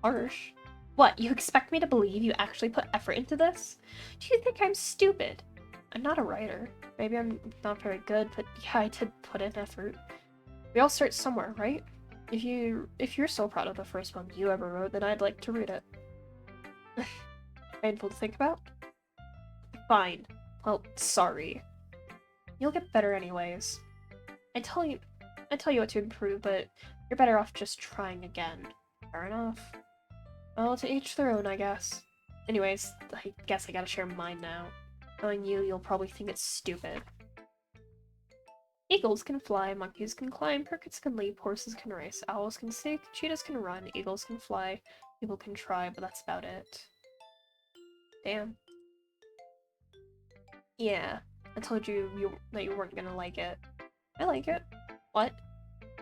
Harsh. What, you expect me to believe you actually put effort into this? Do you think I'm stupid? I'm not a writer. Maybe I'm not very good, but yeah, I did put in effort. We all start somewhere, right? If you're so proud of the first poem you ever wrote, then I'd like to read it. Painful to think about? Fine. Well, sorry. You'll get better anyways. I tell you what to improve, but you're better off just trying again. Fair enough. Well, to each their own, I guess. Anyways, I guess I gotta share mine now. Knowing you, you'll probably think it's stupid. Eagles can fly, monkeys can climb, crickets can leap, horses can race, owls can seek, cheetahs can run, eagles can fly, people can try, but that's about it. Damn. Yeah, I told you that you weren't gonna like it. I like it. What?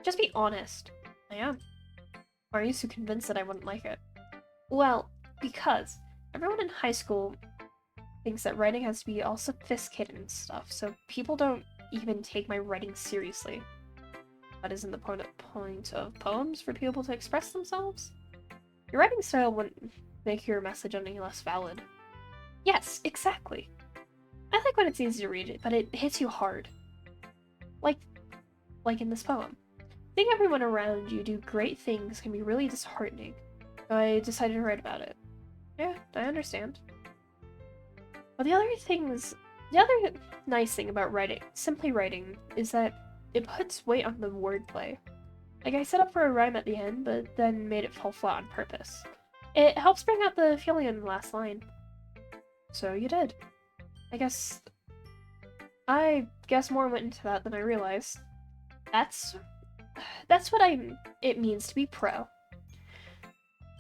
Just be honest. I am. Why are you so convinced that I wouldn't like it? Well, because everyone in high school thinks that writing has to be all sophisticated and stuff, so people don't even take my writing seriously. That isn't the point of poems, for people to express themselves? Your writing style wouldn't make your message any less valid. Yes, exactly. I like when it's easy to read it, but it hits you hard. Like, like in this poem. Seeing everyone around you do great things can be really disheartening. So I decided to write about it. Yeah, I understand. But the other nice thing about simply writing, is that it puts weight on the wordplay. Like, I set up for a rhyme at the end, but then made it fall flat on purpose. It helps bring out the feeling in the last line. So you did. I guess more went into that than I realized. That's what it means to be pro.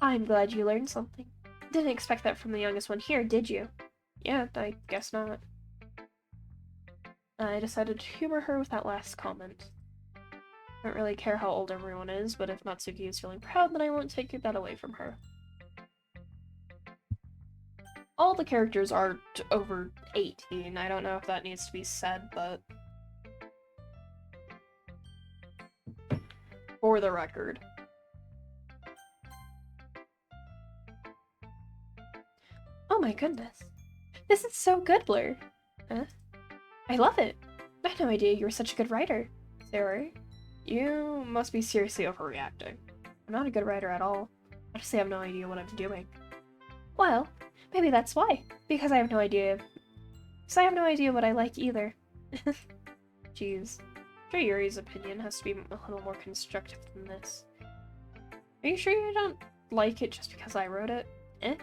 I'm glad you learned something. Didn't expect that from the youngest one here, did you? Yeah, I guess not. I decided to humor her with that last comment. I don't really care how old everyone is, but if Natsuki is feeling proud, then I won't take that away from her. All the characters are over 18. I don't know if that needs to be said, but for the record. Oh my goodness. This is so good, Blur. Huh? I love it. I had no idea you were such a good writer. Sayori, you must be seriously overreacting. I'm not a good writer at all. Honestly, I have no idea what I'm doing. Well, maybe that's why. Because I have no idea. Because I have no idea what I like either. Jeez. I'm sure Yuri's opinion has to be a little more constructive than this. Are you sure you don't like it just because I wrote it? Eh?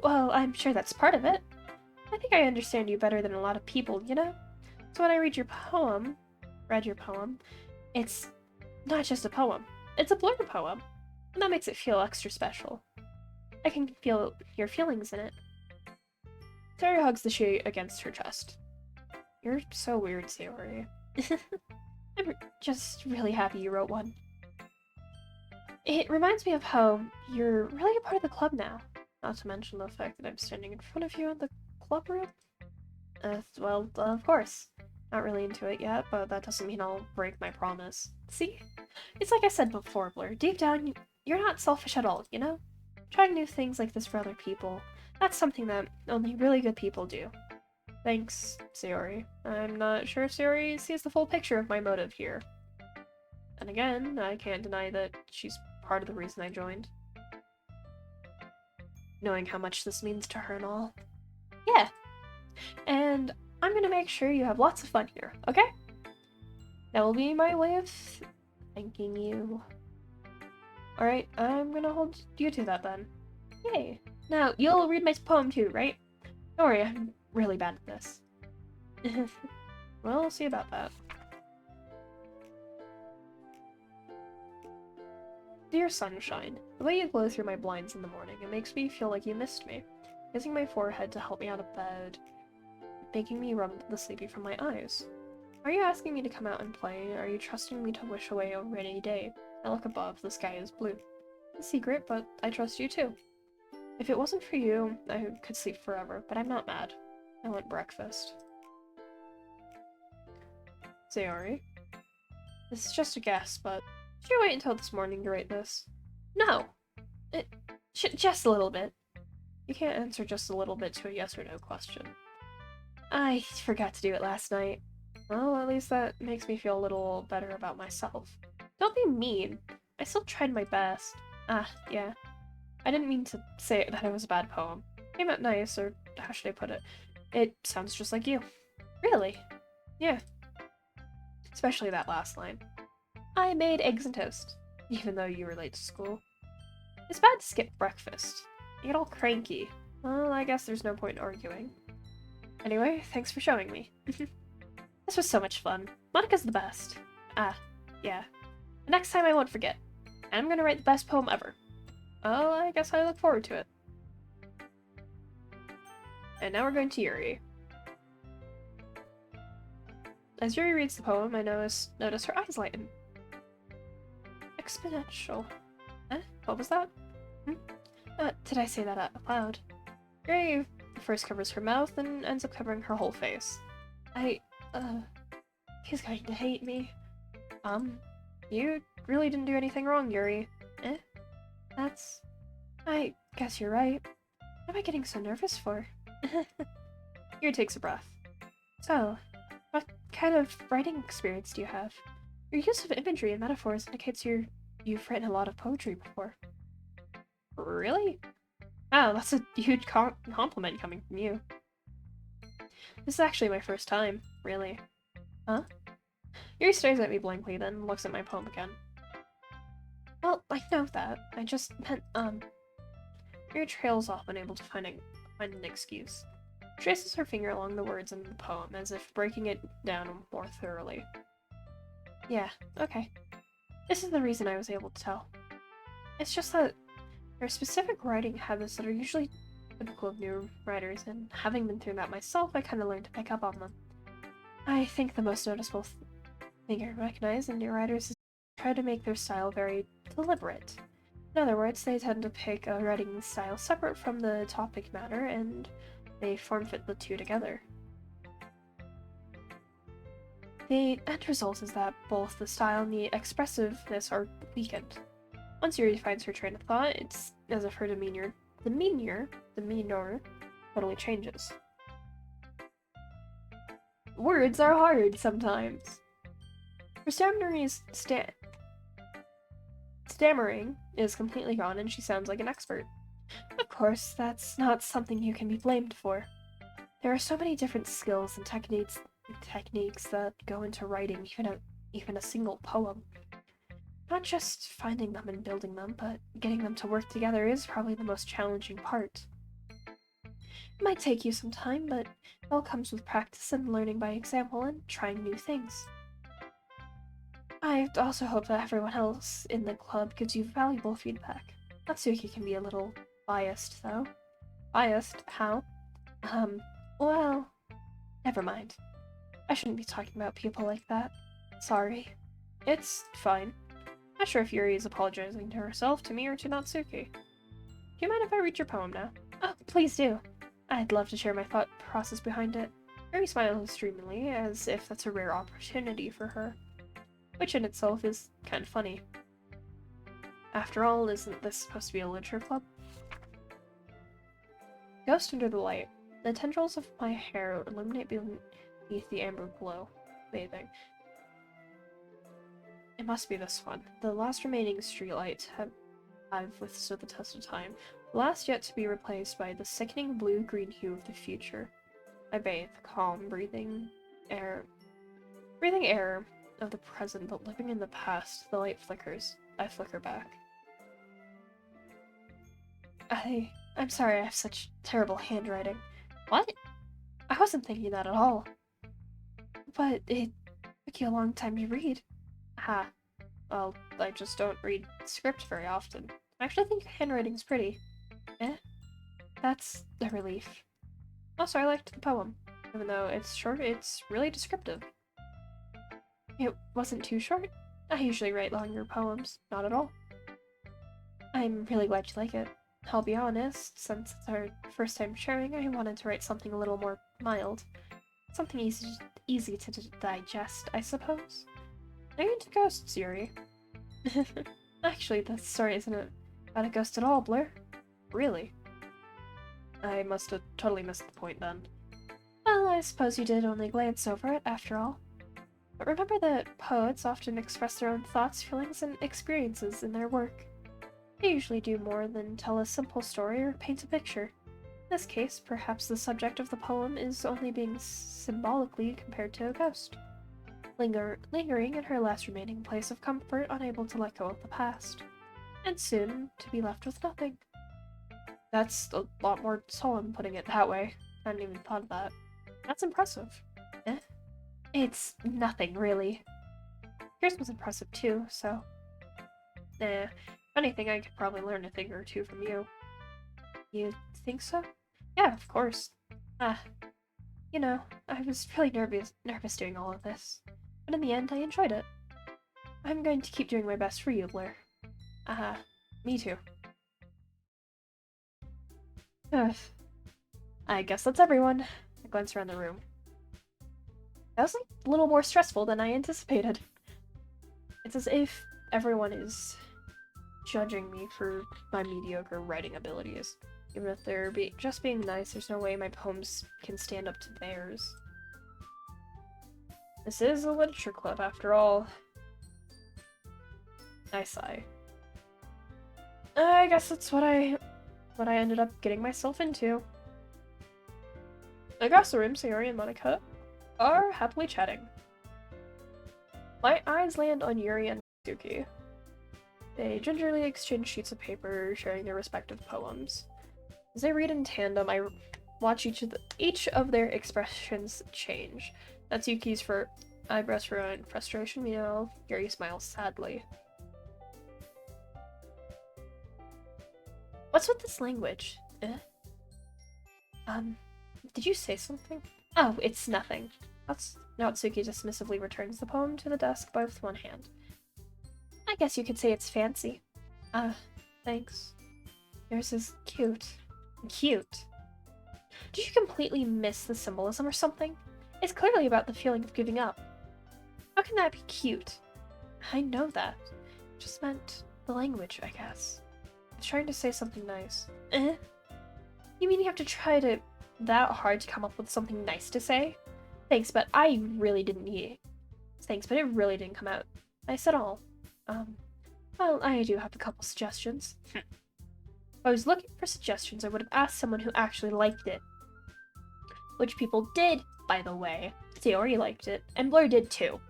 Well, I'm sure that's part of it. I think I understand you better than a lot of people, you know? So when I read your poem, it's not just a poem. It's a Blur poem. And that makes it feel extra special. I can feel your feelings in it. Sayori hugs the sheet against her chest. You're so weird, Sayori. I'm just really happy you wrote one. It reminds me of how you're really a part of the club now. Not to mention the fact that I'm standing in front of you in the club room. Well, of course. Not really into it yet, but that doesn't mean I'll break my promise. See? It's like I said before, Blur. Deep down, you're not selfish at all, you know? Trying new things like this for other people. That's something that only really good people do. Thanks, Sayori. I'm not sure if Sayori sees the full picture of my motive here. And again, I can't deny that she's part of the reason I joined. Knowing how much this means to her and all. Yeah. And I'm gonna make sure you have lots of fun here, okay? That will be my way of thanking you. Alright, I'm gonna hold you to that then. Yay. Now, you'll read my poem too, right? Don't worry, I'm really bad at this. We'll see about that. Dear sunshine, the way you glow through my blinds in the morning, it makes me feel like you missed me. Kissing my forehead to help me out of bed, making me rub the sleepy from my eyes. Are you asking me to come out and play? Are you trusting me to wish away a rainy day? I look above, the sky is blue. It's a secret, but I trust you too. If it wasn't for you, I could sleep forever, but I'm not mad. I want breakfast. Sayori. This is just a guess, but should you wait until this morning to write this? No! Just a little bit. You can't answer just a little bit to a yes or no question. I forgot to do it last night. Well, at least that makes me feel a little better about myself. Don't be mean. I still tried my best. Yeah. I didn't mean to say that it was a bad poem. Came out nice, or how should I put it? It sounds just like you. Really? Yeah. Especially that last line. I made eggs and toast, even though you were late to school. It's bad to skip breakfast. You get all cranky. Well, I guess there's no point in arguing. Anyway, thanks for showing me. This was so much fun. Monika's the best. Yeah. Next time I won't forget. I'm gonna write the best poem ever. Well, I guess I look forward to it. And now we're going to Yuri. As Yuri reads the poem, I notice her eyes lighten. Exponential. What was that? Did I say that out loud? Yuri first covers her mouth and ends up covering her whole face. He's going to hate me. You really didn't do anything wrong, Yuri. I guess you're right. What am I getting so nervous for? Here takes a breath. So, what kind of writing experience do you have? Your use of imagery and metaphors indicates you've written a lot of poetry before. Really? Wow, that's a huge compliment coming from you. This is actually my first time, really. Huh? Yuri stares at me blankly, then looks at my poem again. Well, I know that. I just meant, Yuri trails off, unable to find an excuse. Traces her finger along the words in the poem, as if breaking it down more thoroughly. Yeah, okay. This is the reason I was able to tell. It's just that there are specific writing habits that are usually typical of new writers, and having been through that myself, I kind of learned to pick up on them. I think the most noticeable thing I recognize in new writers is try to make their style very deliberate. In other words, they tend to pick a writing style separate from the topic matter, and they form-fit the two together. The end result is that both the style and the expressiveness are weakened. Once Yuri finds her train of thought, it's as if her demeanor totally changes. Words are hard sometimes. Her stammering is completely gone, and she sounds like an expert. Of course, that's not something you can be blamed for. There are so many different skills and techniques that go into writing even a single poem. Not just finding them and building them, but getting them to work together is probably the most challenging part. It might take you some time, but it all comes with practice and learning by example and trying new things. I also hope that everyone else in the club gives you valuable feedback. Natsuki can be a little biased, though. Biased? How? Well, never mind. I shouldn't be talking about people like that. Sorry. It's fine. Not sure if Yuri is apologizing to herself, to me, or to Natsuki. Do you mind if I read your poem now? Oh, please do. I'd love to share my thought process behind it. Yuri smiles dreamily, as if that's a rare opportunity for her. Which in itself is kind of funny. After all, isn't this supposed to be a literature club? Ghost under the light. The tendrils of my hair illuminate beneath the amber glow. Bathing. It must be this one. The last remaining streetlight have withstood the test of time. The last yet to be replaced by the sickening blue-green hue of the future. I bathe, calm, breathing air of the present, but living in the past. The light flickers. I flicker back. I'm sorry I have such terrible handwriting. What? I wasn't thinking that at all. But it took you a long time to read. Ha. Well, I just don't read script very often. I actually think your handwriting's pretty. Eh? That's a relief. Also, I liked the poem. Even though it's short, it's really descriptive. It wasn't too short. I usually write longer poems. Not at all. I'm really glad you like it. I'll be honest, since it's our first time sharing, I wanted to write something a little more mild. Something easy to digest, I suppose. Are you into ghosts, Yuri? Actually, the story isn't about a ghost at all, Blair. Really? I must have totally missed the point then. Well, I suppose you did only glance over it, after all. But remember that poets often express their own thoughts, feelings, and experiences in their work. They usually do more than tell a simple story or paint a picture. In this case, perhaps the subject of the poem is only being symbolically compared to a ghost. Lingering in her last remaining place of comfort, unable to let go of the past. And soon, to be left with nothing. That's a lot more solemn putting it that way. I hadn't even thought of that. That's impressive. Eh? It's nothing, really. Yours was impressive too, so... Nah. If anything, I could probably learn a thing or two from you. You think so? Yeah, of course. You know, I was really nervous doing all of this. But in the end, I enjoyed it. I'm going to keep doing my best for you, Blair. Me too. Ugh. I guess that's everyone. I glance around the room. That was a little more stressful than I anticipated. It's as if everyone is judging me for my mediocre writing abilities. Even if they're just being nice, there's no way my poems can stand up to theirs. This is a literature club, after all. I sigh. I guess that's what I ended up getting myself into. Across the room, Sayori and Monika are happily chatting. My eyes land on Yuri and Suki. They gingerly exchange sheets of paper, sharing their respective poems. As they read in tandem, I watch each of their expressions change. Natsuki's for eyebrows furrowing frustration, meanwhile, Yuri smiles sadly. What's with this language? Did you say something? Oh, it's nothing. Natsuki dismissively returns the poem to the desk with one hand. I guess you could say it's fancy. Thanks. Yours is cute. Cute. Did you completely miss the symbolism or something? It's clearly about the feeling of giving up. How can that be cute? I know that. Just meant the language, I guess. I was trying to say something nice. You mean you have to try that hard to come up with something nice to say? Thanks, but I really didn't need it. Thanks, but it really didn't come out nice at all. Well, I do have a couple suggestions. If I was looking for suggestions, I would have asked someone who actually liked it. Which people did, by the way. Sayori liked it, and Blur did too.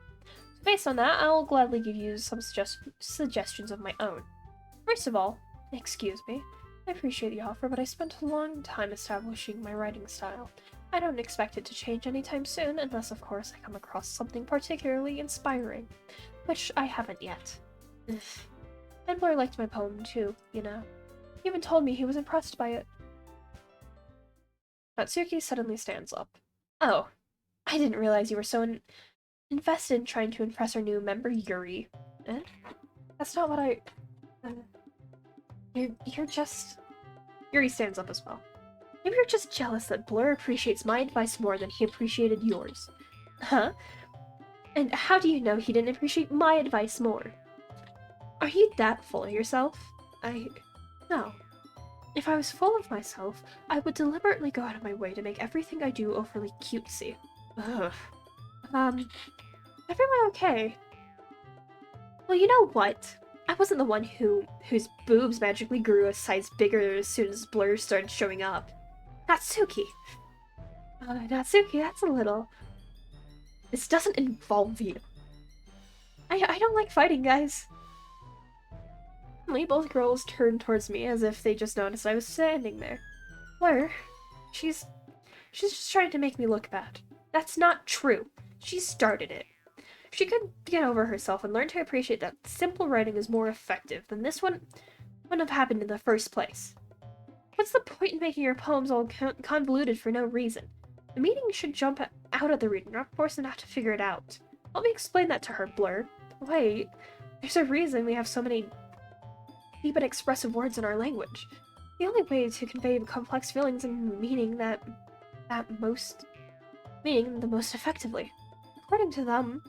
So based on that, I'll gladly give you some suggestions of my own. First of all, excuse me, I appreciate the offer, but I spent a long time establishing my writing style. I don't expect it to change anytime soon, unless of course I come across something particularly inspiring, which I haven't yet. And Blur liked my poem too, you know. He even told me he was impressed by it. Natsuki suddenly stands up. Oh, I didn't realize you were so invested in trying to impress our new member, Yuri. That's not what I... You're just... Yuri stands up as well. Maybe you're just jealous that Blur appreciates my advice more than he appreciated yours. Huh? And how do you know he didn't appreciate my advice more? Are you that full of yourself? No. If I was full of myself, I would deliberately go out of my way to make everything I do overly cutesy. Ugh. Everyone okay? Well, you know what? I wasn't the one whose boobs magically grew a size bigger as soon as Blur started showing up. Natsuki! Natsuki, that's a little... This doesn't involve you. I don't like fighting, guys. Suddenly, both girls turned towards me as if they just noticed I was standing there. Blur, she's just trying to make me look bad. That's not true. She started it. If she could get over herself and learn to appreciate that simple writing is more effective, then this wouldn't have happened in the first place. What's the point in making your poems all convoluted for no reason? The meaning should jump out at the reader, not force them to have to figure it out. Let me explain that to her, Blur. Wait, there's a reason we have so many deep and expressive words in our language. The only way to convey complex feelings and meaning the most effectively. According to them,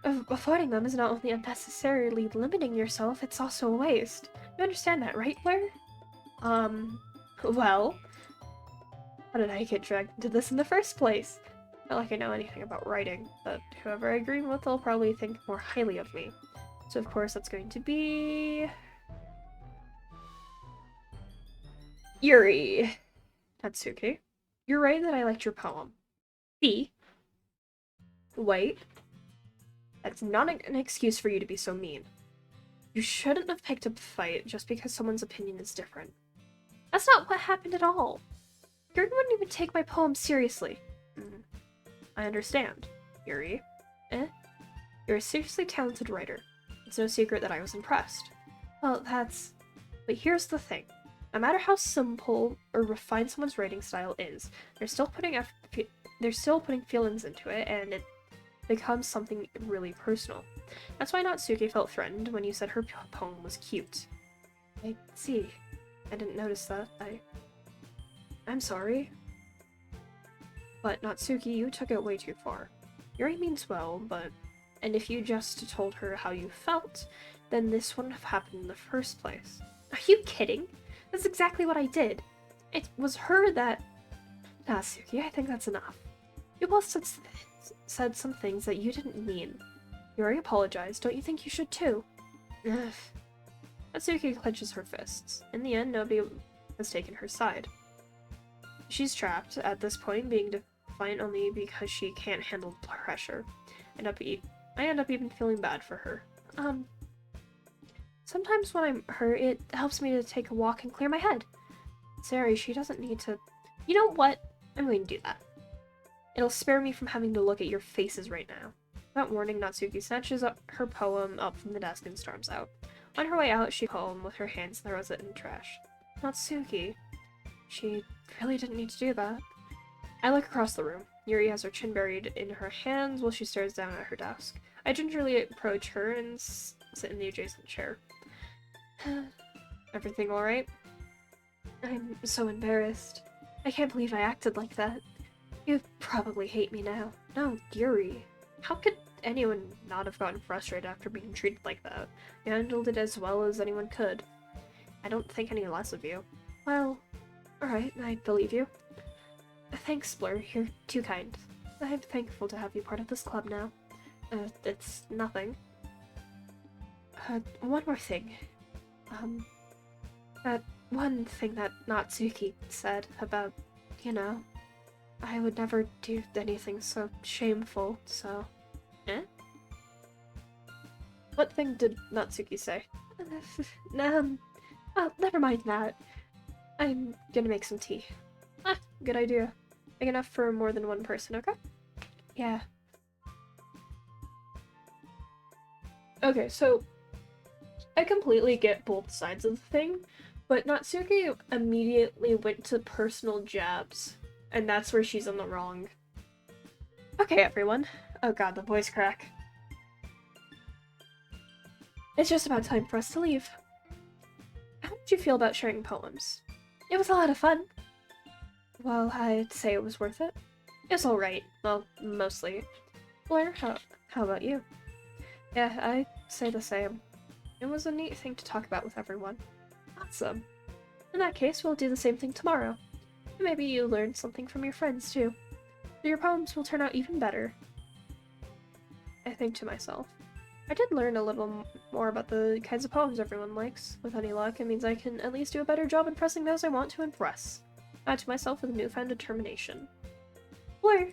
avoiding them is not only unnecessarily limiting yourself, it's also a waste. You understand that, right, Blur? Well, how did I get dragged into this in the first place? Not like I know anything about writing, but whoever I agree with will probably think more highly of me. So of course that's going to be... Yuri. Natsuki. You're right that I liked your poem. See? Wait. That's not an excuse for you to be so mean. You shouldn't have picked up a fight just because someone's opinion is different. That's not what happened at all. Yuri wouldn't even take my poem seriously. I understand, Yuri. You're a seriously talented writer. It's no secret that I was impressed. Well, but here's the thing. No matter how simple or refined someone's writing style is, they're still putting feelings into it, and it becomes something really personal. That's why Natsuki felt threatened when you said her poem was cute. I see. I didn't notice that. I'm sorry. But Natsuki, you took it way too far. Yuri means well, and if you just told her how you felt, then this wouldn't have happened in the first place. Are you kidding? That's exactly what I did. It was her that... Natsuki, I think that's enough. You both said some things that you didn't mean. You already apologized. Don't you think you should too? Ugh. Natsuki clenches her fists. In the end, nobody has taken her side. She's trapped, at this point, being defiant only because she can't handle pressure. I end up even feeling bad for her. Sometimes when I'm hurt, it helps me to take a walk and clear my head. Sorry, she doesn't need to... You know what? I'm going to do that. It'll spare me from having to look at your faces right now. Without warning, Natsuki snatches her poem up from the desk and storms out. On her way out, she poem with her hands and throws it in the trash. Natsuki. She really didn't need to do that. I look across the room. Yuri has her chin buried in her hands while she stares down at her desk. I gingerly approach her and sit in the adjacent chair. Everything alright? I'm so embarrassed. I can't believe I acted like that. You probably hate me now. No, Yuri. How could anyone not have gotten frustrated after being treated like that? You handled it as well as anyone could. I don't think any less of you. Well, alright, I believe you. Thanks, Blur. You're too kind. I'm thankful to have you part of this club now. It's nothing. One more thing. That one thing that Natsuki said about, you know, I would never do anything so shameful, so... Eh? What thing did Natsuki say? Oh, never mind that. I'm gonna make some tea. Ah, good idea. Big enough for more than one person, okay? Yeah. Okay, so I completely get both sides of the thing, but Natsuki immediately went to personal jabs, and that's where she's in the wrong. Okay, everyone. Oh god, the voice crack. It's just about time for us to leave. How did you feel about sharing poems? It was a lot of fun. Well, I'd say it was worth it. It was alright. Well, mostly. Blair, how about you? Yeah, I'd say the same. It was a neat thing to talk about with everyone. Awesome. In that case, we'll do the same thing tomorrow. Maybe you learned something from your friends, too. So your poems will turn out even better. I think to myself. I did learn a little more about the kinds of poems everyone likes. With any luck, it means I can at least do a better job impressing those I want to impress. Add to myself with newfound determination. Blair,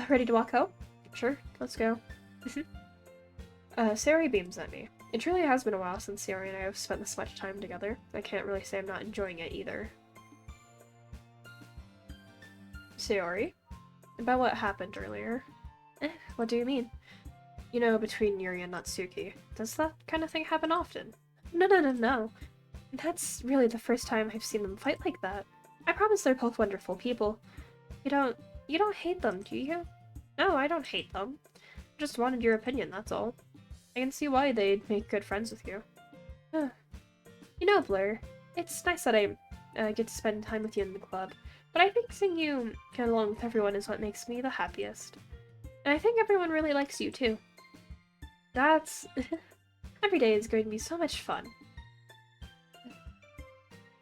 ready to walk out? Sure, let's go. Sayori beams at me. It truly has been a while since Sayori and I have spent this much time together. I can't really say I'm not enjoying it either. Sayori? About what happened earlier? What do you mean? You know, between Yuri and Natsuki. Does that kind of thing happen often? No. That's really the first time I've seen them fight like that. I promise they're both wonderful people. You don't hate them, do you? No, I don't hate them. Just wanted your opinion, that's all. I can see why they'd make good friends with you. You know, Blair, it's nice that I get to spend time with you in the club, but I think seeing you get along with everyone is what makes me the happiest. And I think everyone really likes you, too. That's... Every day is going to be so much fun.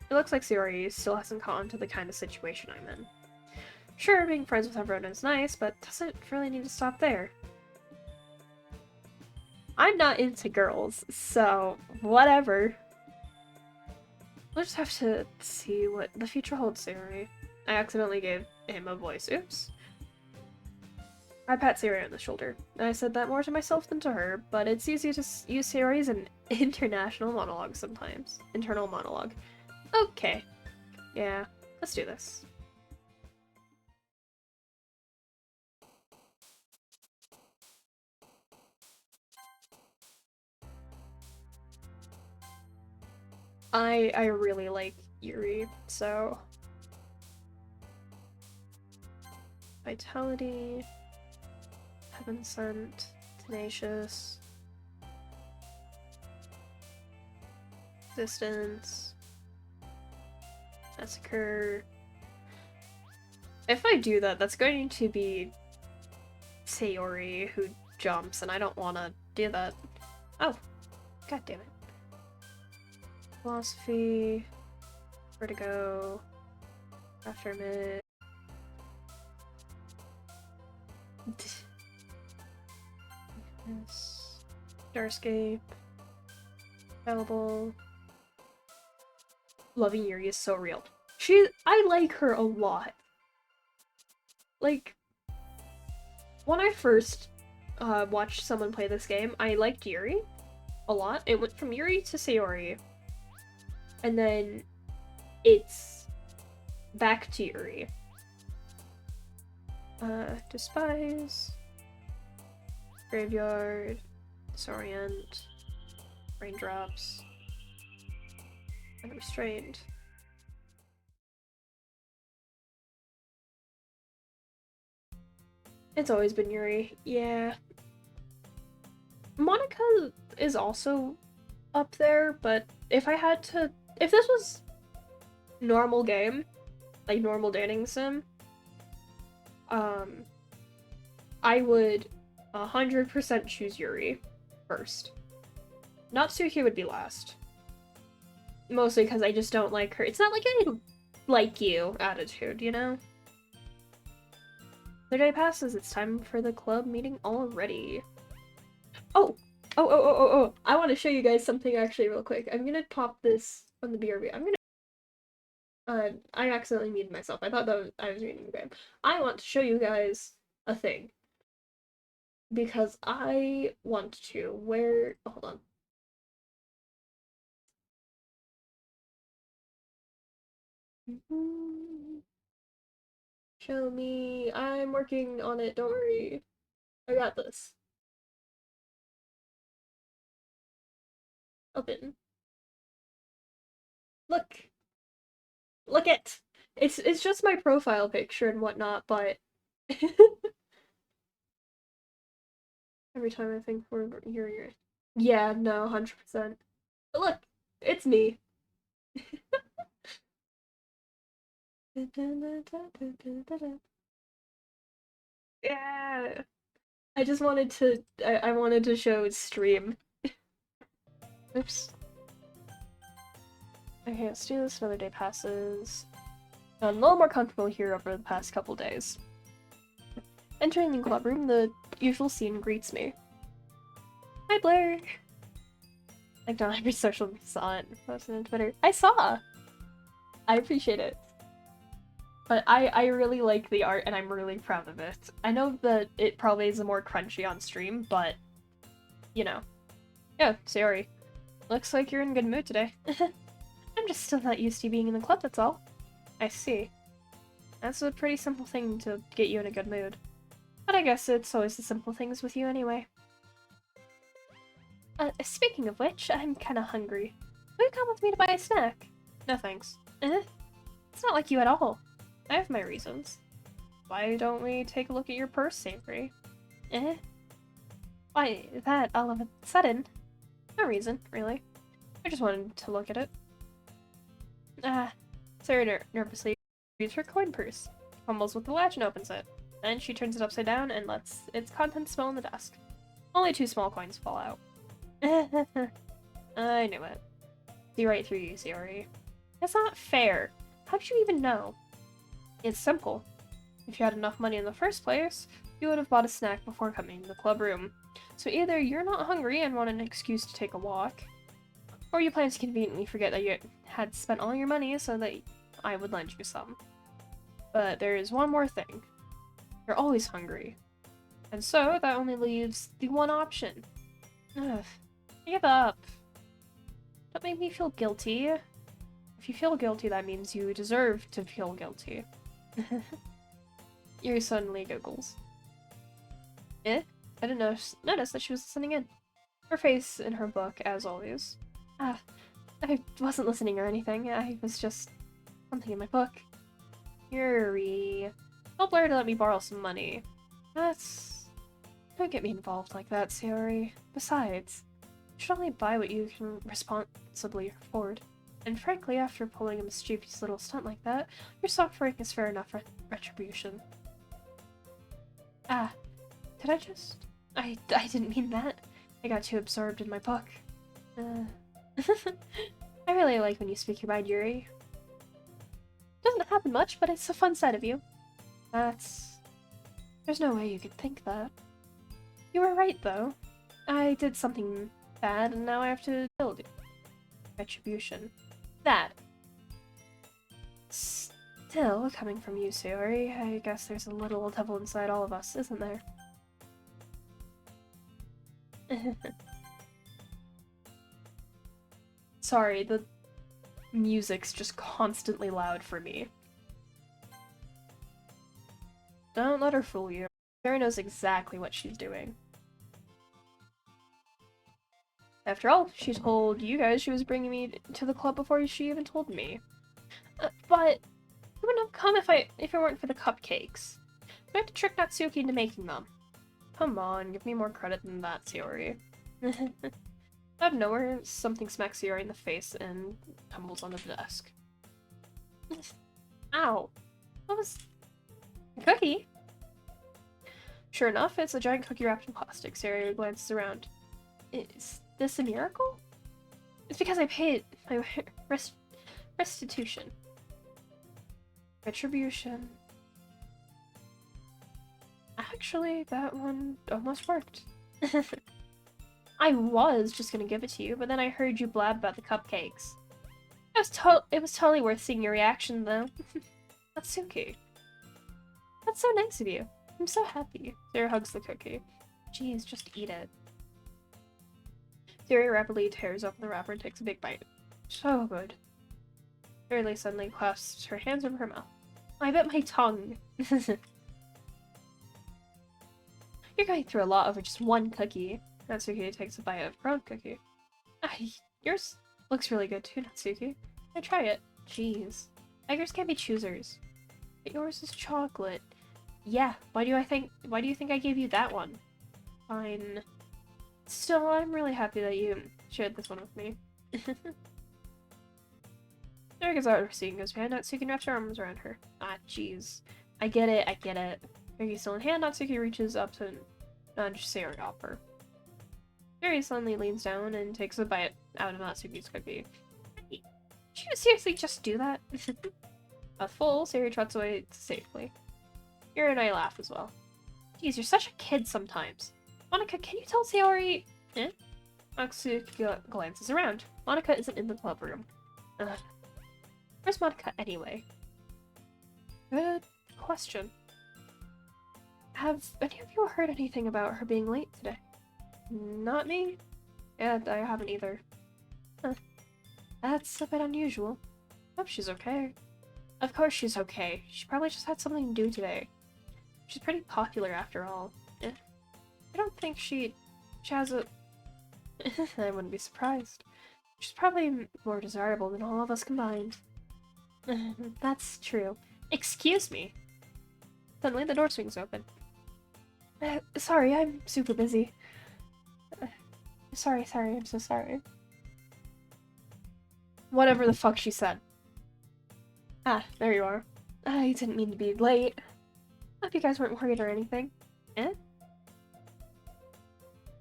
It looks like Sayori still hasn't caught on to the kind of situation I'm in. Sure, being friends with everyone is nice, but doesn't really need to stop there. I'm not into girls, so whatever. We'll just have to see what the future holds, Sayori. I accidentally gave him a voice. Oops. I pat Sayori on the shoulder. I said that more to myself than to her, but it's easy to use Sayori as an international monologue sometimes. Internal monologue. Okay. Yeah, let's do this. I really like Yuri, so... Vitality... Heaven Sent... Tenacious... Distance... Massacre... If I do that, that's going to be Sayori who jumps, and I don't want to do that. Oh, god damn it. Philosophy... Vertigo. Aftermath. Yes. Starscape. Available. Loving Yuri is so real. I like her a lot. Like, when I first watched someone play this game, I liked Yuri a lot. It went from Yuri to Sayori. And then it's back to Yuri. Despise. Graveyard. Disorient. Raindrops. Unrestrained. It's always been Yuri. Yeah. Monika is also up there, but if this was normal game, like normal dating sim, I would 100% choose Yuri first. Natsuki would be last. Mostly because I just don't like her. It's not like I like you attitude, you know? The day passes, it's time for the club meeting already. Oh! I want to show you guys something actually real quick. I'm gonna pop this on the BRB. I accidentally muted myself. I thought that I was reading the game. I want to show you guys a thing. Because I want to hold on. Show me. I'm working on it. Don't worry. I got this. Open. Look. Look it. It's just my profile picture and whatnot, but every time I think you're yeah, no, 100%. But look, it's me. Yeah. I just wanted to I wanted to show stream. Oops. Okay, let's do this. Another day passes. I'm a little more comfortable here over the past couple days. Entering the club room, the usual scene greets me. Hi, Blair! Like, don't every social saw it. Posted on Twitter. I saw! I appreciate it. But I really like the art, and I'm really proud of it. I know that it probably is more crunchy on stream, but, you know. Yeah, sorry. Looks like you're in a good mood today. I'm just still not used to being in the club, that's all. I see. That's a pretty simple thing to get you in a good mood. But I guess it's always the simple things with you anyway. Speaking of which, I'm kinda hungry. Will you come with me to buy a snack? No thanks. It's not like you at all. I have my reasons. Why don't we take a look at your purse, Savory? Why, that all of a sudden? No reason, really. I just wanted to look at it. Sarah nervously reads her coin purse, fumbles with the latch and opens it. Then she turns it upside down and lets its contents spill on the desk. Only 2 small coins fall out. I knew it. See right through you, Sayori. That's not fair. How'd you even know? It's simple. If you had enough money in the first place, you would have bought a snack before coming to the club room. So either you're not hungry and want an excuse to take a walk, or you plan to conveniently forget that you had spent all your money so that I would lend you some. But there is one more thing. You're always hungry. And so that only leaves the one option. Ugh. Give up. Don't make me feel guilty. If you feel guilty, that means you deserve to feel guilty. Yuri suddenly giggles. I didn't notice that she was listening in. Her face in her book, as always. I wasn't listening or anything. I was just something in my book. Yuri. Tell Blair to let me borrow some money. Don't get me involved like that, Sayori. Besides, you should only buy what you can responsibly afford. And frankly, after pulling a mischievous little stunt like that, your suffering is fair enough retribution. Did I just... I didn't mean that. I got too absorbed in my book. I really like when you speak your mind, Yuri. doesn't happen much, but it's a fun side of you. There's no way you could think that. You were right, though. I did something bad, and now I have to build it. Retribution. That. Still, coming from you, Sayori, I guess there's a little devil inside all of us, isn't there? Sorry, the music's just constantly loud for me. Don't let her fool you. Sarah knows exactly what she's doing. After all, she told you guys she was bringing me to the club before she even told me. But you wouldn't have come if it weren't for the cupcakes. I had to trick Natsuki into making them. Come on, give me more credit than that, Sayori. Out of nowhere, something smacks Sayori in the face and tumbles onto the desk. Ow. What was... a cookie? Sure enough, it's a giant cookie wrapped in plastic. Sayori glances around. Is this a miracle? It's because I paid my restitution. Retribution. Actually, that one almost worked. I was just gonna give it to you, but then I heard you blab about the cupcakes. It was totally worth seeing your reaction, though. Natsuki. That's so nice of you. I'm so happy. Sarah hugs the cookie. Jeez, just eat it. Sarah rapidly tears open the wrapper and takes a big bite. So good. Sarah suddenly clasps her hands over her mouth. I bit my tongue. You're going through a lot over just one cookie. Natsuki takes a bite of her own cookie. Yours looks really good too, Natsuki. I try it. Jeez. Beggars can't be choosers. But yours is chocolate. Yeah, why do you think I gave you that one? Fine. Still, I'm really happy that you shared this one with me. There goes out seeing goes behind Natsuki and wraps her arms around her. Ah, jeez. I get it. Cookie still in hand, Natsuki reaches up to nudge Sayori off her. Sayori suddenly leans down and takes a bite out of Natsuki's cookie. Hey, did you seriously just do that? A full, Sayori trots away safely. Yuri and I laugh as well. Jeez, you're such a kid sometimes. Monika, can you tell Sayori? Eh? Natsuki glances around. Monika isn't in the club room. Where's Monika anyway? Good question. Have any of you heard anything about her being late today? Not me? Yeah, I haven't either. Huh. That's a bit unusual. Hope she's okay. Of course she's okay. She probably just had something to do today. She's pretty popular after all. I don't think she has a... I wouldn't be surprised. She's probably more desirable than all of us combined. That's true. Excuse me. Suddenly the door swings open. Sorry, I'm super busy. Sorry, I'm so sorry. Whatever the fuck she said. Ah, there you are. I didn't mean to be late. Hope you guys weren't worried or anything. Eh?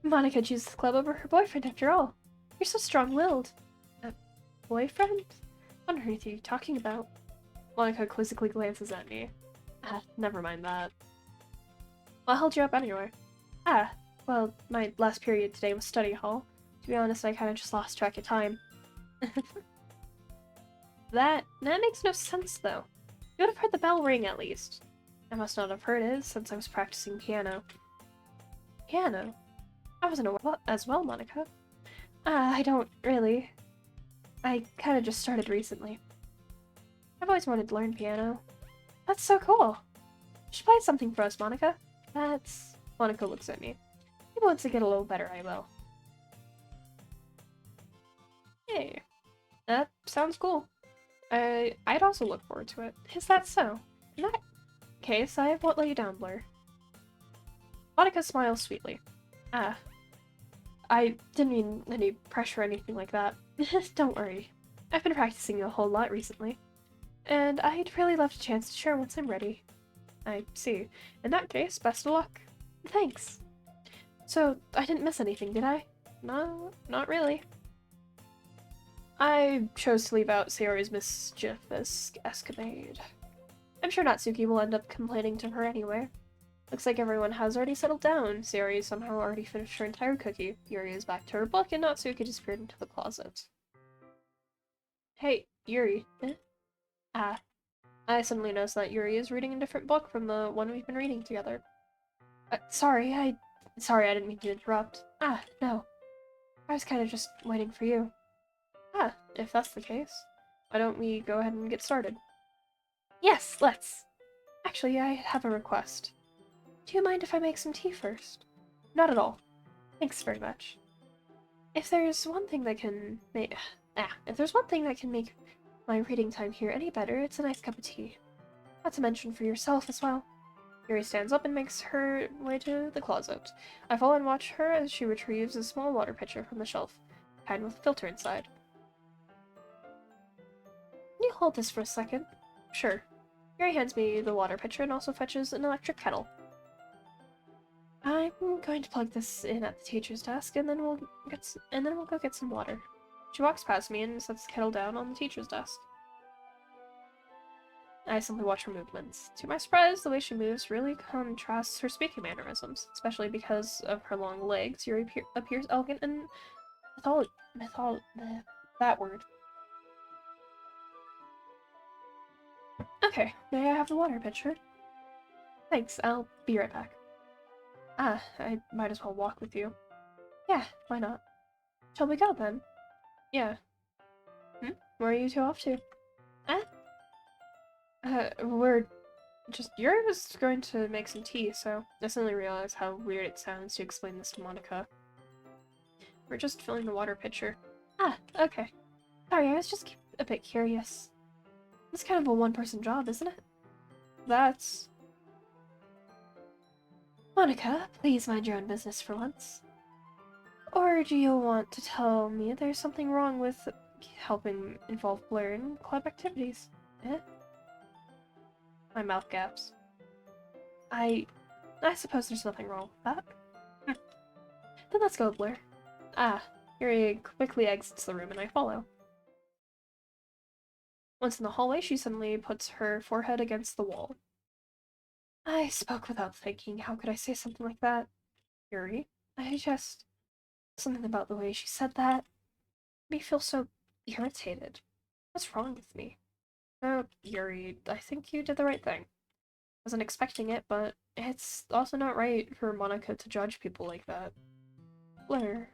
Monika chooses the club over her boyfriend after all. You're so strong-willed. Boyfriend? I wonder who you're talking about. Monika quizzically glances at me. Ah, never mind that. What held you up anyway? Ah, well, my last period today was study hall. To be honest, I kinda just lost track of time. That makes no sense, though. You would have heard the bell ring, at least. I must not have heard it, since I was practicing piano. Piano? I wasn't aware as well, Monika. I don't really. I kinda just started recently. I've always wanted to learn piano. That's so cool! You should play something for us, Monika. Monika looks at me. Maybe once I get a little better, I will. Hey. That sounds cool. I'd also look forward to it. Is that so? In that case, I won't let you down, Blur. Monika smiles sweetly. Ah. I didn't mean any pressure or anything like that. Don't worry. I've been practicing a whole lot recently. And I'd really love a chance to share once I'm ready. I see. In that case, best of luck. Thanks. So, I didn't miss anything, did I? No, not really. I chose to leave out Sayori's mischievous escapade. I'm sure Natsuki will end up complaining to her anyway. Looks like everyone has already settled down. Sayori somehow already finished her entire cookie. Yuri is back to her book, and Natsuki disappeared into the closet. Hey, Yuri. Eh? Ah. I suddenly noticed that Yuri is reading a different book from the one we've been reading together. Sorry, I didn't mean to interrupt. Ah, no. I was kind of just waiting for you. Ah, if that's the case, why don't we go ahead and get started? Yes, let's! Actually, I have a request. Do you mind if I make some tea first? Not at all. Thanks very much. If there's one thing that can make... if there's one thing that can make my reading time here any better, it's a nice cup of tea. Not to mention for yourself as well. Yuri stands up and makes her way to the closet. I follow and watch her as she retrieves a small water pitcher from the shelf, kind with a filter inside. Can you hold this for a second? Sure. Yuri hands me the water pitcher and also fetches an electric kettle. I'm going to plug this in at the teacher's desk, and then we'll go get some water. She walks past me and sets the kettle down on the teacher's desk. I simply watch her movements. To my surprise, the way she moves really contrasts her speaking mannerisms, especially because of her long legs. Yuri appears elegant and that word. Okay, may I have the water pitcher? Thanks, I'll be right back. Ah, I might as well walk with you. Yeah, why not? Shall we go then? Yeah. Where are you two off to? We're just... Yuri was going to make some tea, so I suddenly realized how weird it sounds to explain this to Monika. We're just filling the water pitcher. Ah, okay. Sorry, I was just a bit curious. It's kind of a one-person job, isn't it? That's... Monika, please mind your own business for once. Or do you want to tell me there's something wrong with helping involve Blair in club activities? Eh? My mouth gaps. I suppose there's nothing wrong with that. Then let's go, Blair. Ah, Yuri quickly exits the room and I follow. Once in the hallway, she suddenly puts her forehead against the wall. I spoke without thinking. How could I say something like that? Yuri, something about the way she said that made me feel so irritated. What's wrong with me? Oh, Yuri, I think you did the right thing. Wasn't expecting it, but it's also not right for Monika to judge people like that. Blair,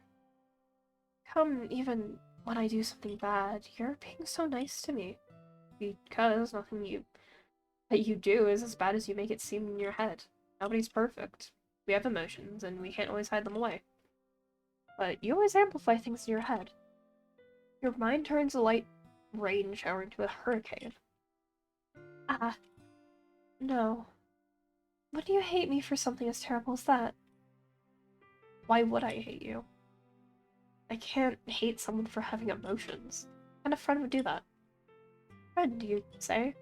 come even when I do something bad, you're being so nice to me. Because nothing that you do is as bad as you make it seem in your head. Nobody's perfect. We have emotions, and we can't always hide them away. But you always amplify things in your head. Your mind turns a light rain shower into a hurricane. Ah. No. Would you hate me for something as terrible as that? Why would I hate you? I can't hate someone for having emotions. What kind of friend would do that? Friend, do you say?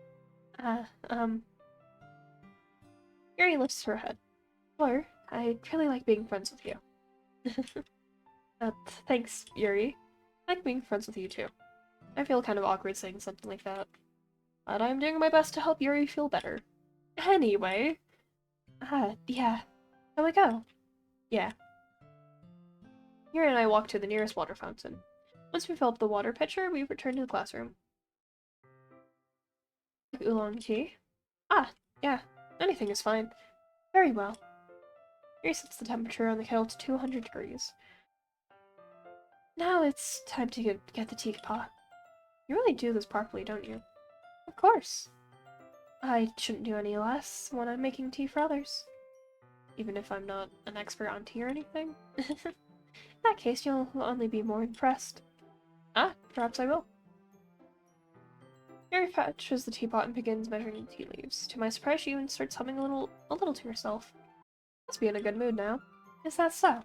Yuri lifts her head. Blair, I'd really like being friends with you. Thanks, Yuri. I like being friends with you too. I feel kind of awkward saying something like that. But I'm doing my best to help Yuri feel better. Anyway. Yeah. Shall we go? Yeah. Yuri and I walk to the nearest water fountain. Once we fill up the water pitcher, we return to the classroom. Oolong tea? Ah, yeah. Anything is fine. Very well. Yuri sets the temperature on the kettle to 200 degrees. Now it's time to get the teapot. You really do this properly, don't you? Of course. I shouldn't do any less when I'm making tea for others. Even if I'm not an expert on tea or anything. In that case, you'll only be more impressed. Ah, perhaps I will. Yuri fetches the teapot and begins measuring the tea leaves. To my surprise, she even starts humming a little to herself. Must be in a good mood now. Is that so?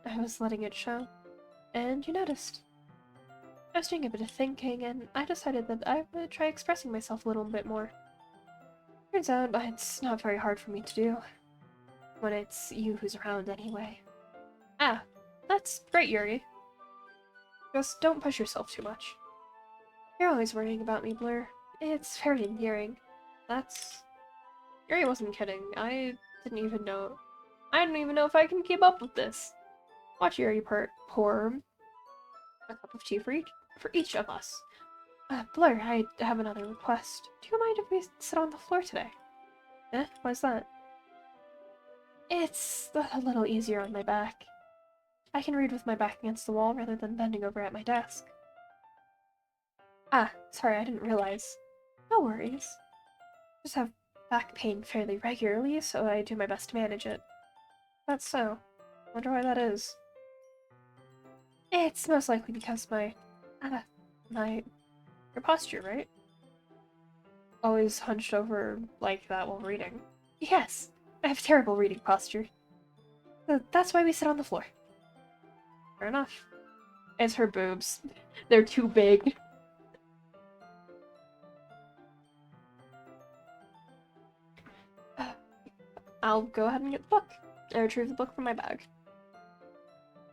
I was letting it show. And you noticed. I was doing a bit of thinking, and I decided that I would try expressing myself a little bit more. Turns out it's not very hard for me to do. When it's you who's around anyway. Ah, that's great, Yuri. Just don't push yourself too much. You're always worrying about me, Blur. It's very endearing. Yuri wasn't kidding. I didn't even know if I can keep up with this. Watch Yuri pour a cup of tea for each of us. Blur, I have another request. Do you mind if we sit on the floor today? Why's that? It's a little easier on my back. I can read with my back against the wall rather than bending over at my desk. Sorry, I didn't realize. No worries. Just have back pain fairly regularly, so I do my best to manage it. That's so. Wonder why that is. It's most likely because your posture, right? Always hunched over like that while reading. Yes, I have terrible reading posture. That's why we sit on the floor. Fair enough. It's her boobs. They're too big. I'll go ahead and get the book. I retrieve the book from my bag.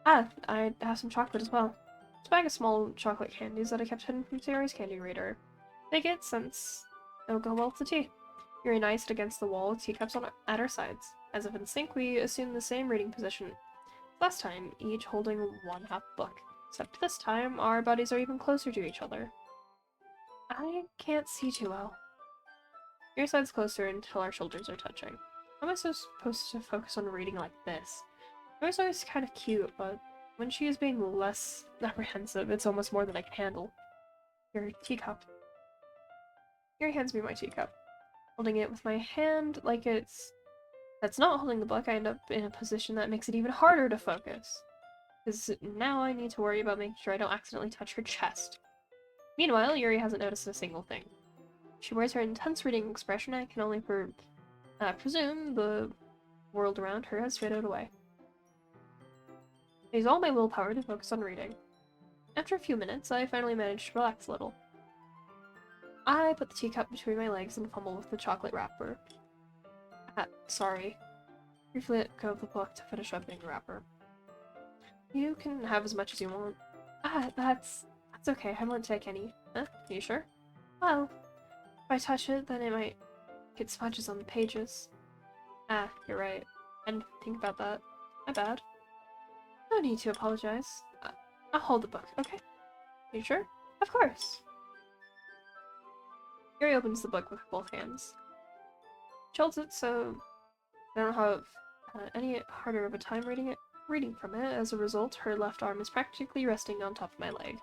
I have some chocolate as well. It's a bag of small chocolate candies that I kept hidden from Sayori's candy reader. Take it since it'll go well with the tea. Yuri and I sit against the wall with teacups at our sides. As if in sync, we assume the same reading position. Last time, each holding one half book. Except this time, our bodies are even closer to each other. I can't see too well. Yuri sides closer until our shoulders are touching. How am I supposed to focus on reading like this? Yuri's always kind of cute, but when she is being less apprehensive, it's almost more than I can handle. Your teacup. Yuri hands me my teacup. Holding it with my hand like that's not holding the book, I end up in a position that makes it even harder to focus. Because now I need to worry about making sure I don't accidentally touch her chest. Meanwhile, Yuri hasn't noticed a single thing. She wears her intense reading expression, and I can only presume the world around her has faded away. I use all my willpower to focus on reading. After a few minutes, I finally manage to relax a little. I put the teacup between my legs and fumble with the chocolate wrapper. Sorry. Briefly let go of the book to finish opening the wrapper. You can have as much as you want. That's okay. I won't take any. Are you sure? Well, if I touch it, then it might get smudges on the pages. You're right. I didn't think about that. My bad. No need to apologize. I'll hold the book, okay? Are you sure? Of course. Yuri opens the book with both hands. She holds it so I don't have any harder of a time reading from it. As a result, her left arm is practically resting on top of my leg.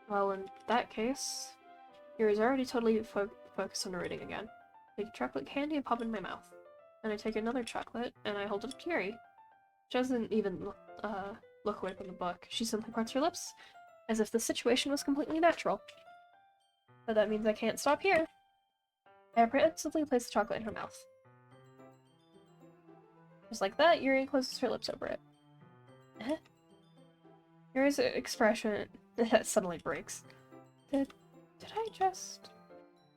Well, in that case, Yuri's already totally focused on reading again. I take a chocolate candy and pop it in my mouth. Then I take another chocolate and I hold it up to Yuri. She doesn't even look away from the book. She simply parts her lips, as if the situation was completely natural. But that means I can't stop here. I apprehensively place the chocolate in her mouth. Just like that, Yuri closes her lips over it. Yuri's expression suddenly breaks. Did I just...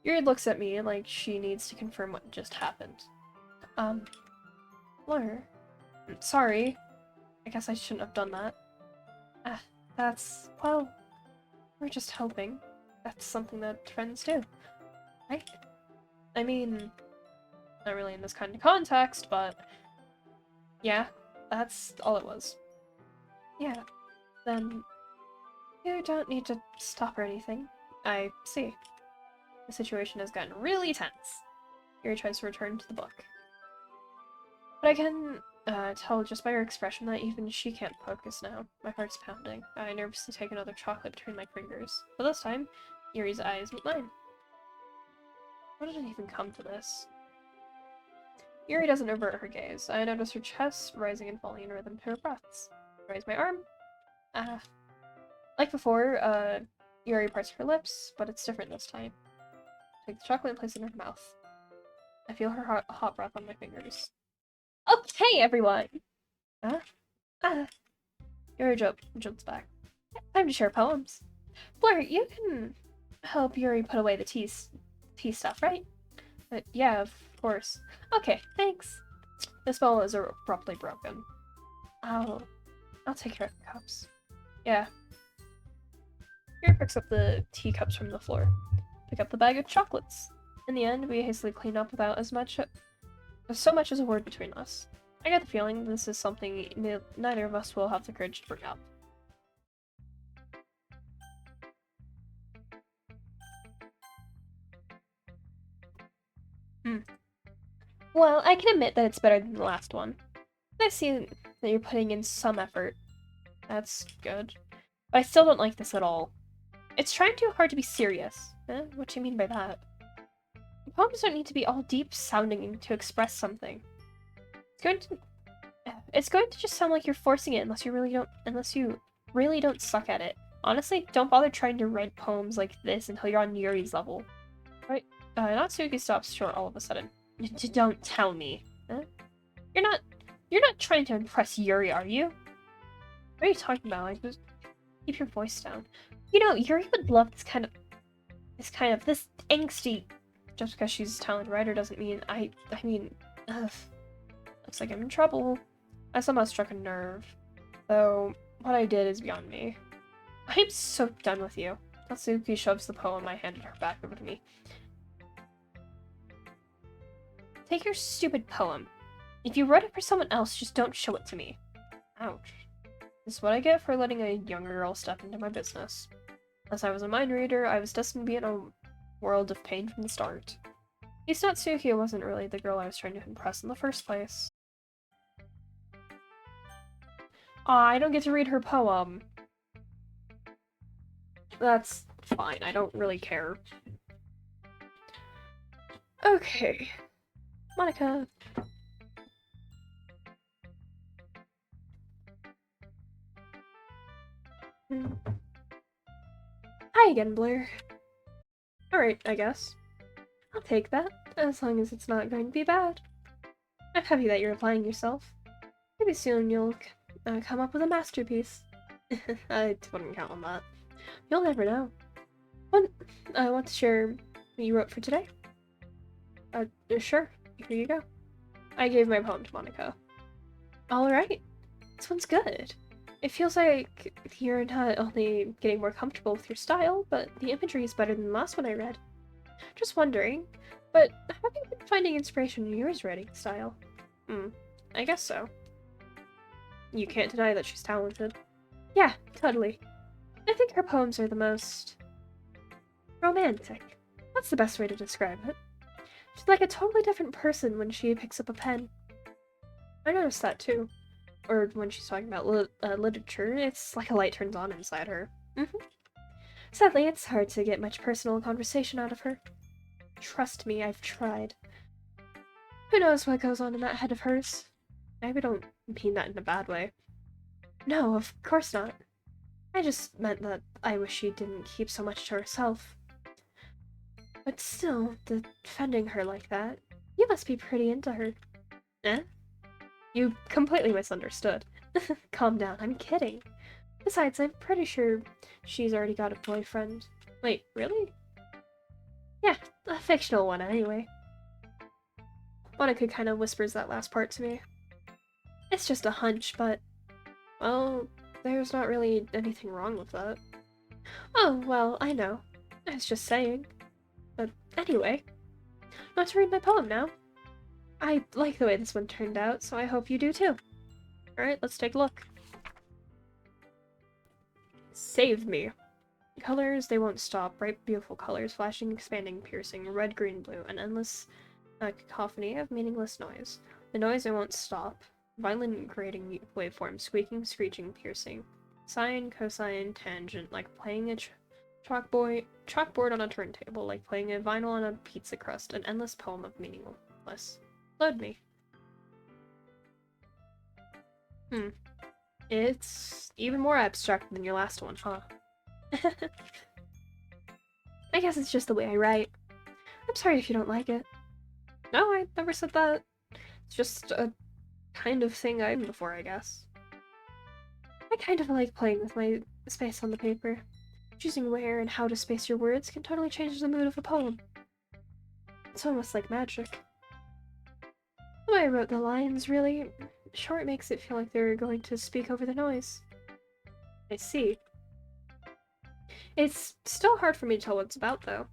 Yuri looks at me like she needs to confirm what just happened. Blur. Sorry. I guess I shouldn't have done that. Well, we're just helping. That's something that friends do, right? I mean, not really in this kind of context, but yeah, that's all it was. Yeah, then you don't need to stop or anything. I see. The situation has gotten really tense. Yuri tries to return to the book. But I can tell just by her expression that even she can't focus now. My heart's pounding. I nervously take another chocolate between my fingers. But this time, Yuri's eyes meet mine. How did it even come to this? Yuri doesn't avert her gaze. I notice her chest rising and falling in rhythm to her breaths. I raise my arm. Like before, Yuri parts her lips, but it's different this time. Take the chocolate and place it in her mouth. I feel her hot breath on my fingers. Okay, everyone! Yuri jumps back. Time to share poems. Blur, you can help Yuri put away the tea stuff, right? Yeah, of course. Okay, thanks. The spell is abruptly broken. I'll take care of the cups. Yeah. Yuri picks up the teacups from the floor. Pick up the bag of chocolates. In the end, we hastily clean up without so much as a word between us. I get the feeling this is something neither of us will have the courage to bring up. Well, I can admit that it's better than the last one. I see that you're putting in some effort. That's good. But I still don't like this at all. It's trying too hard to be serious. What do you mean by that? Poems don't need to be all deep-sounding to express something. It's going to just sound like you're forcing it unless you really don't suck at it. Honestly, don't bother trying to write poems like this until you're on Yuri's level. Right? Natsuki stops short all of a sudden. Don't tell me. Huh? You're not trying to impress Yuri, are you? What are you talking about? Like, just keep your voice down. You know, Yuri would love this angsty. Just because she's a talented writer doesn't mean looks like I'm in trouble. I somehow struck a nerve. Though, what I did is beyond me. I'm so done with you. Natsuki shoves the poem I handed her back over to me. Take your stupid poem. If you wrote it for someone else, just don't show it to me. Ouch. This is what I get for letting a younger girl step into my business. As I was a mind reader, I was destined to be in a world of pain from the start. At least Natsuki wasn't really the girl I was trying to impress in the first place. Aw, I don't get to read her poem. That's fine, I don't really care. Okay. Monika. Hi again, Blair. Alright, I guess. I'll take that, as long as it's not going to be bad. I'm happy that you're applying yourself. Maybe soon you'll come up with a masterpiece. I wouldn't count on that. You'll never know. I want to share what you wrote for today. Sure. Here you go. I gave my poem to Monika. Alright. This one's good. It feels like you're not only getting more comfortable with your style, but the imagery is better than the last one I read. Just wondering, but have you been finding inspiration in yours writing style? I guess so. You can't deny that she's talented. Yeah, totally. I think her poems are the most romantic. That's the best way to describe it. She's like a totally different person when she picks up a pen. I noticed that too. Or when she's talking about literature, it's like a light turns on inside her. Sadly, it's hard to get much personal conversation out of her. Trust me, I've tried. Who knows what goes on in that head of hers? I don't mean that in a bad way. No, of course not. I just meant that I wish she didn't keep so much to herself. But still, defending her like that, you must be pretty into her. Eh? You completely misunderstood. Calm down, I'm kidding. Besides, I'm pretty sure she's already got a boyfriend. Wait, really? Yeah, a fictional one anyway. Monika kind of whispers that last part to me. It's just a hunch, but... well, there's not really anything wrong with that. Oh, well, I know. I was just saying. But anyway, not to read my poem now. I like the way this one turned out, so I hope you do too. Alright, let's take a look. Save me. Colors, they won't stop. Bright, beautiful colors, flashing, expanding, piercing, red, green, blue, an endless cacophony of meaningless noise. The noise, they won't stop. Violent, grating waveforms, squeaking, screeching, piercing. Sine, cosine, tangent, like playing a chalkboard on a turntable, like playing a vinyl on a pizza crust, an endless poem of meaningless. Load me. It's even more abstract than your last one, huh? I guess it's just the way I write. I'm sorry if you don't like it. No, I never said that. It's just a kind of thing I've done before, I guess. I kind of like playing with my space on the paper. Choosing where and how to space your words can totally change the mood of a poem. It's almost like magic. The way I wrote the lines, really, short makes it feel like they're going to speak over the noise. I see. It's still hard for me to tell what it's about, though.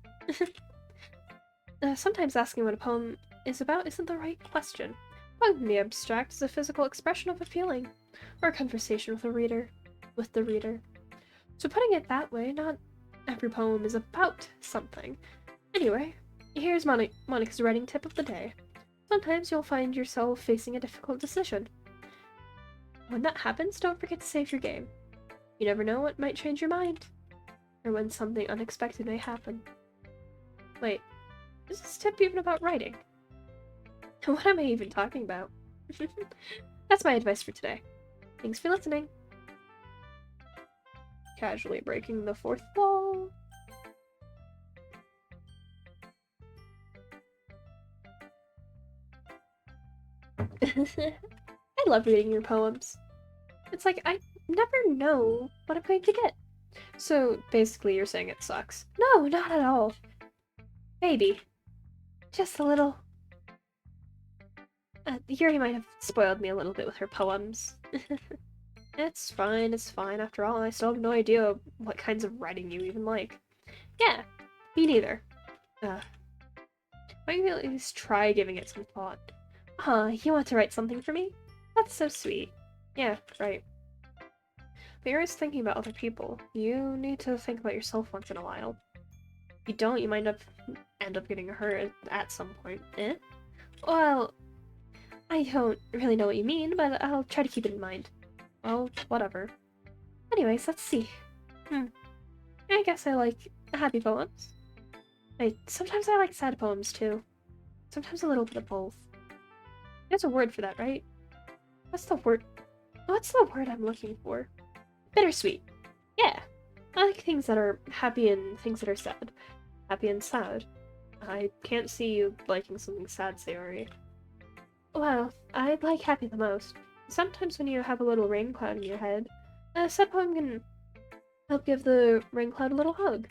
Sometimes asking what a poem is about isn't the right question. A poem can be abstract as a physical expression of a feeling, or a conversation with the reader. So putting it that way, not every poem is about something. Anyway, here's Monica's writing tip of the day. Sometimes you'll find yourself facing a difficult decision. When that happens, don't forget to save your game. You never know what might change your mind, or when something unexpected may happen. Wait, is this tip even about writing? What am I even talking about? That's my advice for today. Thanks for listening. Casually breaking the fourth wall. I love reading your poems. It's like, I never know what I'm going to get. So, basically you're saying it sucks. No, not at all. Maybe. Just a little. Yuri might have spoiled me a little bit with her poems. It's fine, it's fine. After all, I still have no idea what kinds of writing you even like. Yeah, me neither. Why don't you at least try giving it some thought? You want to write something for me? That's so sweet. Yeah, right. But you're always thinking about other people. You need to think about yourself once in a while. If you don't, you might end up getting hurt at some point. Eh? Well, I don't really know what you mean, but I'll try to keep it in mind. Well, whatever. Anyways, let's see. I guess I like happy poems. Sometimes I like sad poems too. Sometimes a little bit of both. There's a word for that, right? What's the word I'm looking for? Bittersweet. Yeah. I like things that are happy and things that are sad. Happy and sad. I can't see you liking something sad, Sayori. Well, I like happy the most. Sometimes when you have a little rain cloud in your head, a sad poem can help give the rain cloud a little hug.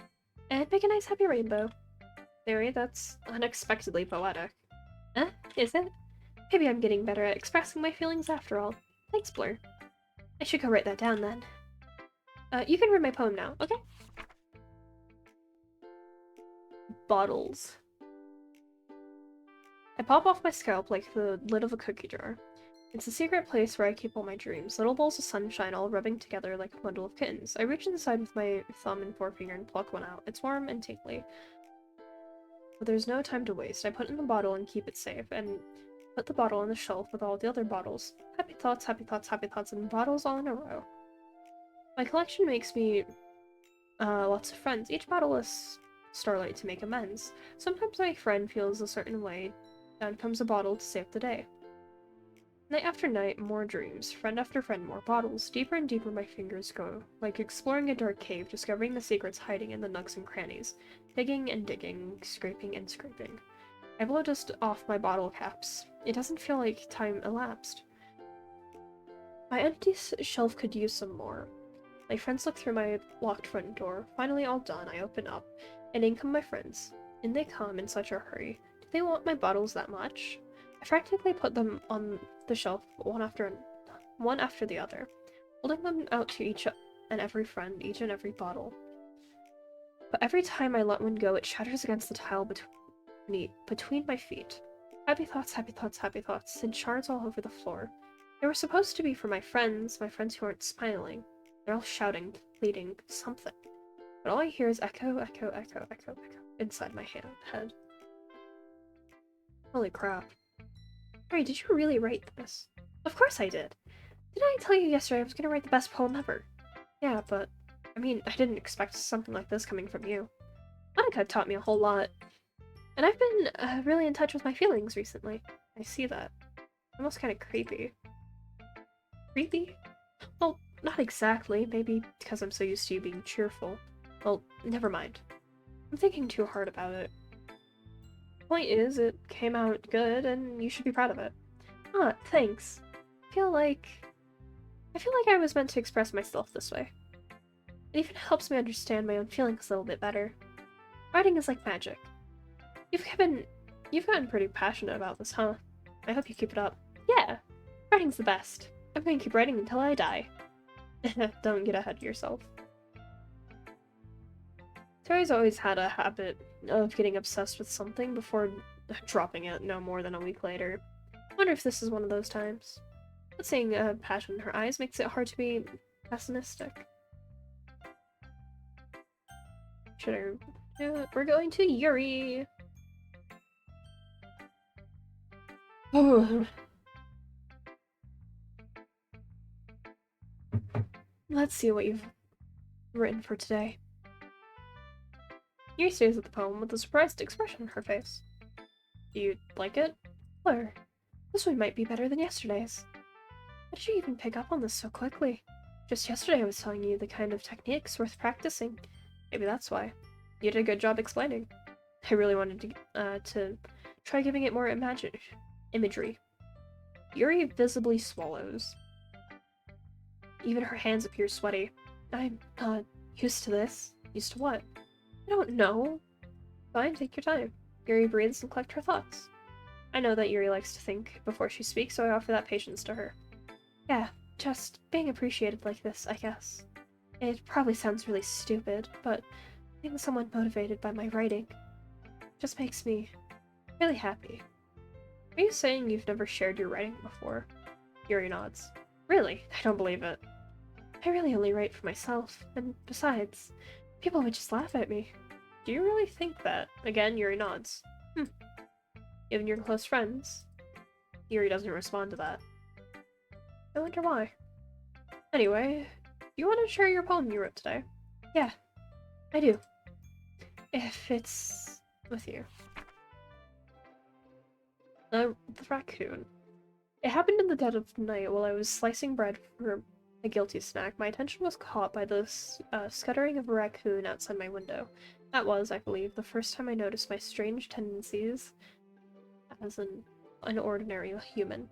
And make a nice happy rainbow. Sayori, that's unexpectedly poetic. Is it? Maybe I'm getting better at expressing my feelings after all. Thanks, Blur. I should go write that down then. You can read my poem now, okay? Bottles. I pop off my scalp like the lid of a cookie jar. It's a secret place where I keep all my dreams, little balls of sunshine all rubbing together like a bundle of kittens. I reach inside with my thumb and forefinger and pluck one out. It's warm and tingly. But there's no time to waste. I put it in the bottle and keep it safe, and put the bottle on the shelf with all the other bottles. Happy thoughts, happy thoughts, happy thoughts, and bottles all in a row. My collection makes me lots of friends. Each bottle is starlight to make amends. Sometimes my friend feels a certain way. Down comes a bottle to save the day. Night after night, more dreams. Friend after friend, more bottles. Deeper and deeper my fingers go, like exploring a dark cave, discovering the secrets hiding in the nooks and crannies. Digging and digging, scraping and scraping. I blow dust off my bottle caps. It doesn't feel like time elapsed. My empty shelf could use some more. My friends look through my locked front door. Finally all done, I open up, and in come my friends. In they come in such a hurry. Do they want my bottles that much? I practically put them on the shelf one after the other, holding them out to each and every friend, each and every bottle. But every time I let one go, it shatters against the tile between my feet. Happy thoughts, happy thoughts, happy thoughts, and shards all over the floor. They were supposed to be for my friends who aren't smiling. They're all shouting, pleading, something. But all I hear is echo, echo, echo, echo, echo, inside my head. Holy crap. Harry, did you really write this? Of course I did. Didn't I tell you yesterday I was gonna write the best poem ever? Yeah, but, I mean, I didn't expect something like this coming from you. Monika taught me a whole lot. And I've been really in touch with my feelings recently. I see that. Almost kind of creepy. Creepy? Well, not exactly. Maybe because I'm so used to you being cheerful. Well, never mind. I'm thinking too hard about it. Point is, it came out good, and you should be proud of it. Ah, thanks. I feel like I was meant to express myself this way. It even helps me understand my own feelings a little bit better. Writing is like magic. You've gotten pretty passionate about this, huh? I hope you keep it up. Yeah, writing's the best. I'm going to keep writing until I die. Don't get ahead of yourself. Joey's always had a habit of getting obsessed with something before dropping it no more than a week later. I wonder if this is one of those times. But seeing passion in her eyes makes it hard to be pessimistic. Should I do it? We're going to Yuri! Oh. Let's see what you've written for today. Yuri stares at the poem with a surprised expression on her face. Do you like it? Blair, this one might be better than yesterday's. How did you even pick up on this so quickly? Just yesterday I was telling you the kind of techniques worth practicing. Maybe that's why. You did a good job explaining. I really wanted to try giving it more imagery. Yuri visibly swallows. Even her hands appear sweaty. I'm not used to this. Used to what? I don't know. Fine, take your time. Yuri breathes and collects her thoughts. I know that Yuri likes to think before she speaks, so I offer that patience to her. Yeah, just being appreciated like this, I guess. It probably sounds really stupid, but being someone motivated by my writing just makes me really happy. Are you saying you've never shared your writing before? Yuri nods. Really? I don't believe it. I really only write for myself, and besides, people would just laugh at me. Do you really think that? Again, Yuri nods. Even your close friends? Yuri doesn't respond to that. I wonder why. Anyway, do you want to share your poem you wrote today? Yeah, I do. If it's with you. The raccoon. It happened in the dead of night while I was slicing bread for a guilty snack. My attention was caught by the scuttering of a raccoon outside my window. That was, I believe, the first time I noticed my strange tendencies as an ordinary human.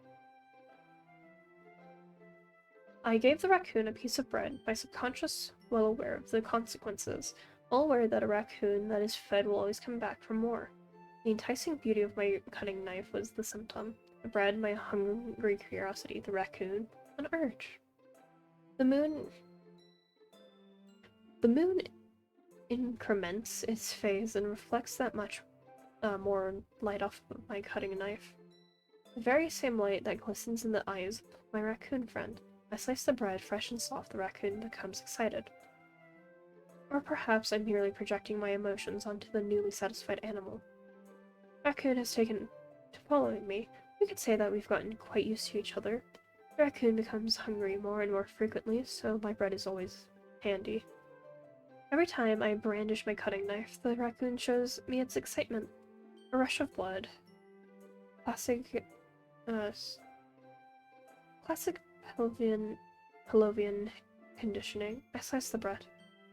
I gave the raccoon a piece of bread, my subconscious well aware of the consequences, well aware that a raccoon that is fed will always come back for more. The enticing beauty of my cutting knife was the symptom. The bread, my hungry curiosity, the raccoon, an urge. The moon increments its phase and reflects that much more light off of my cutting knife. The very same light that glistens in the eyes of my raccoon friend. I slice the bread fresh and soft, the raccoon becomes excited. Or perhaps I'm merely projecting my emotions onto the newly satisfied animal. Raccoon has taken to following me. We could say that we've gotten quite used to each other. The raccoon becomes hungry more and more frequently, so my bread is always handy. Every time I brandish my cutting knife, the raccoon shows me its excitement. A rush of blood. Classic Pavlovian conditioning. I slice the bread,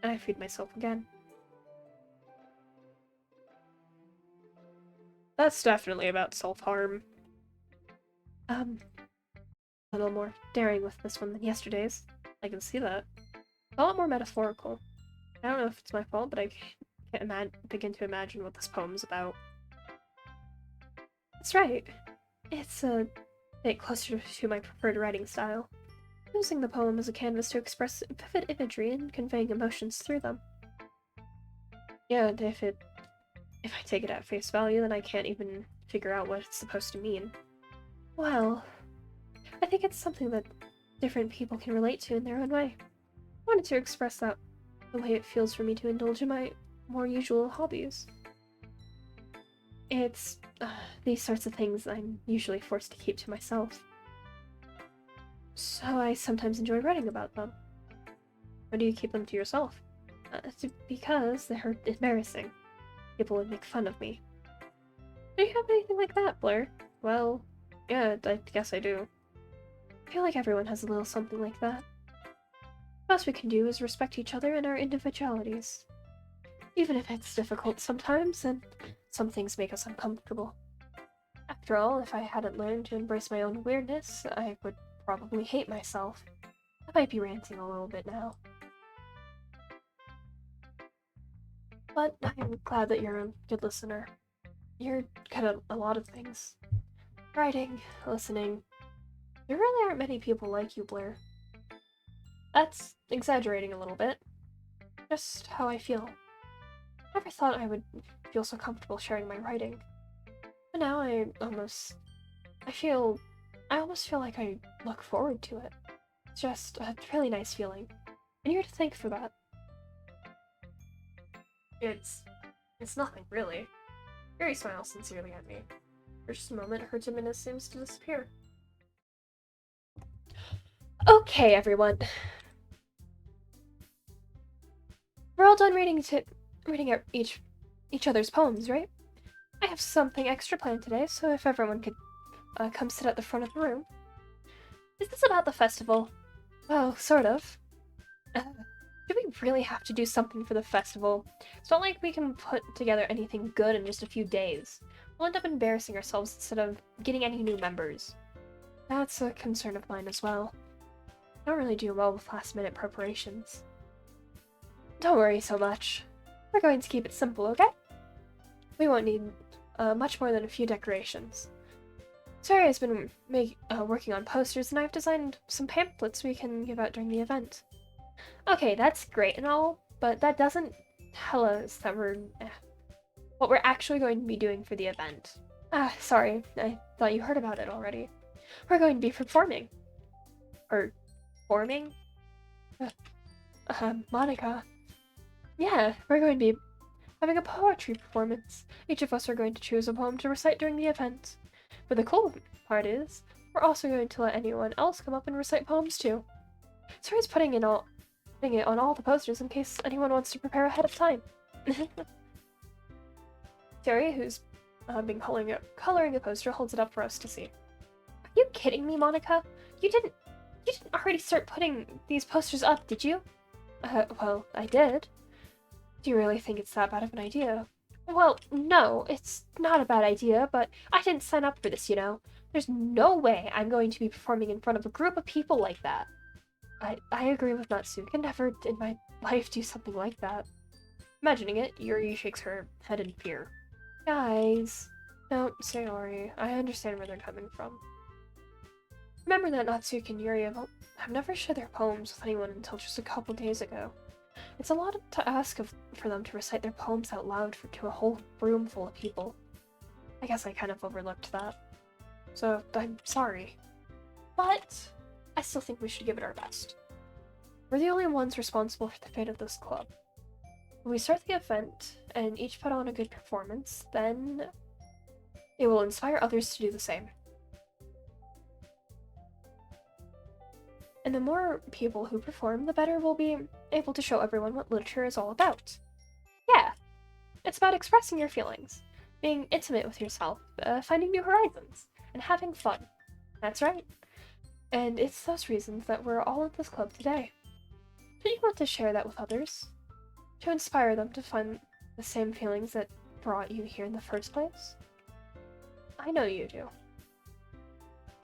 and I feed myself again. That's definitely about self-harm. A little more daring with this one than yesterday's. I can see that. A lot more metaphorical. I don't know if it's my fault, but I can't begin to imagine what this poem's about. That's right. It's a bit closer to my preferred writing style. Using the poem as a canvas to express vivid imagery and conveying emotions through them. Yeah, and if I take it at face value, then I can't even figure out what it's supposed to mean. Well, I think it's something that different people can relate to in their own way. I wanted to express that the way it feels for me to indulge in my more usual hobbies. It's these sorts of things I'm usually forced to keep to myself. So I sometimes enjoy writing about them. Why do you keep them to yourself? Because they're embarrassing. People would make fun of me. Do you have anything like that, Blair? Well, yeah, I guess I do. I feel like everyone has a little something like that. The best we can do is respect each other and our individualities. Even if it's difficult sometimes, and some things make us uncomfortable. After all, if I hadn't learned to embrace my own weirdness, I would probably hate myself. I might be ranting a little bit now. But I'm glad that you're a good listener. You're good at a lot of things. Writing, listening. There really aren't many people like you, Blair. That's exaggerating a little bit. Just how I feel. Never thought I would feel so comfortable sharing my writing. But now I almost feel like I look forward to it. It's just a really nice feeling. And you're to thank for that. It's nothing, really. Yuri smiles sincerely at me. For just a moment, her timidness seems to disappear. Okay, everyone. We're all done reading out each other's poems, right? I have something extra planned today, so if everyone could come sit at the front of the room. Is this about the festival? Well, sort of. Do we really have to do something for the festival? It's not like we can put together anything good in just a few days. We'll end up embarrassing ourselves instead of getting any new members. That's a concern of mine as well. I don't really do well with last-minute preparations. Don't worry so much. We're going to keep it simple, okay? We won't need much more than a few decorations. Sari has been working on posters, and I've designed some pamphlets we can give out during the event. Okay, that's great and all, but that doesn't tell us that what we're actually going to be doing for the event. Sorry, I thought you heard about it already. We're going to be performing. Or forming? Monika. Yeah, we're going to be having a poetry performance. Each of us are going to choose a poem to recite during the event. But the cool part is, we're also going to let anyone else come up and recite poems too. Sari's putting it on all the posters in case anyone wants to prepare ahead of time. Sari, who's been coloring a poster, holds it up for us to see. Are you kidding me, Monika? You didn't already start putting these posters up, did you? Well, I did. Do you really think it's that bad of an idea? Well, no, it's not a bad idea, but I didn't sign up for this, you know. There's no way I'm going to be performing in front of a group of people like that. I agree with Natsuki. I never in my life do something like that. Imagining it, Yuri shakes her head in fear. Guys, no, Sayori, I understand where they're coming from. Remember that Natsuki and Yuri have never shared their poems with anyone until just a couple days ago. It's a lot to ask for them to recite their poems out loud to a whole room full of people. I guess I kind of overlooked that. So, I'm sorry. But I still think we should give it our best. We're the only ones responsible for the fate of this club. When we start the event and each put on a good performance, then it will inspire others to do the same. And the more people who perform, the better we'll be able to show everyone what literature is all about. Yeah, it's about expressing your feelings, being intimate with yourself, finding new horizons, and having fun. That's right. And it's those reasons that we're all at this club today. Don't you want to share that with others? To inspire them to find the same feelings that brought you here in the first place? I know you do.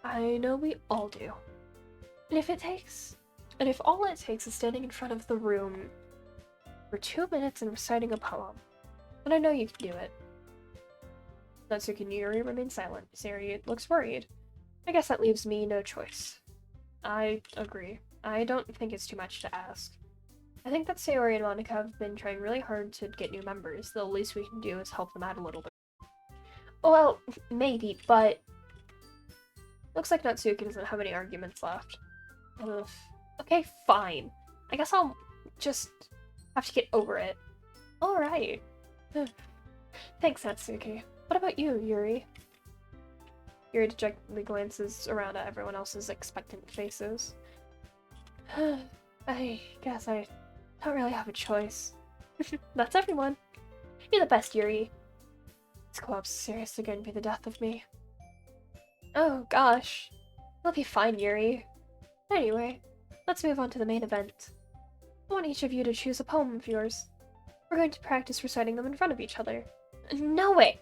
I know we all do. And if all it takes is standing in front of the room for 2 minutes and reciting a poem, then I know you can do it. Natsuki and Yuri remain silent. Sari looks worried. I guess that leaves me no choice. I agree. I don't think it's too much to ask. I think that Sayori and Monika have been trying really hard to get new members. The least we can do is help them out a little bit. Well, maybe, but looks like Natsuki doesn't have any arguments left. Ugh. Okay, fine. I guess I'll just have to get over it. Alright. Thanks, Natsuki. What about you, Yuri? Yuri dejectedly glances around at everyone else's expectant faces. I guess I don't really have a choice. That's everyone. You're the best, Yuri. This co-op's seriously going to be the death of me. Oh, gosh. It'll be fine, Yuri. Anyway, let's move on to the main event. I want each of you to choose a poem of yours. We're going to practice reciting them in front of each other. No way!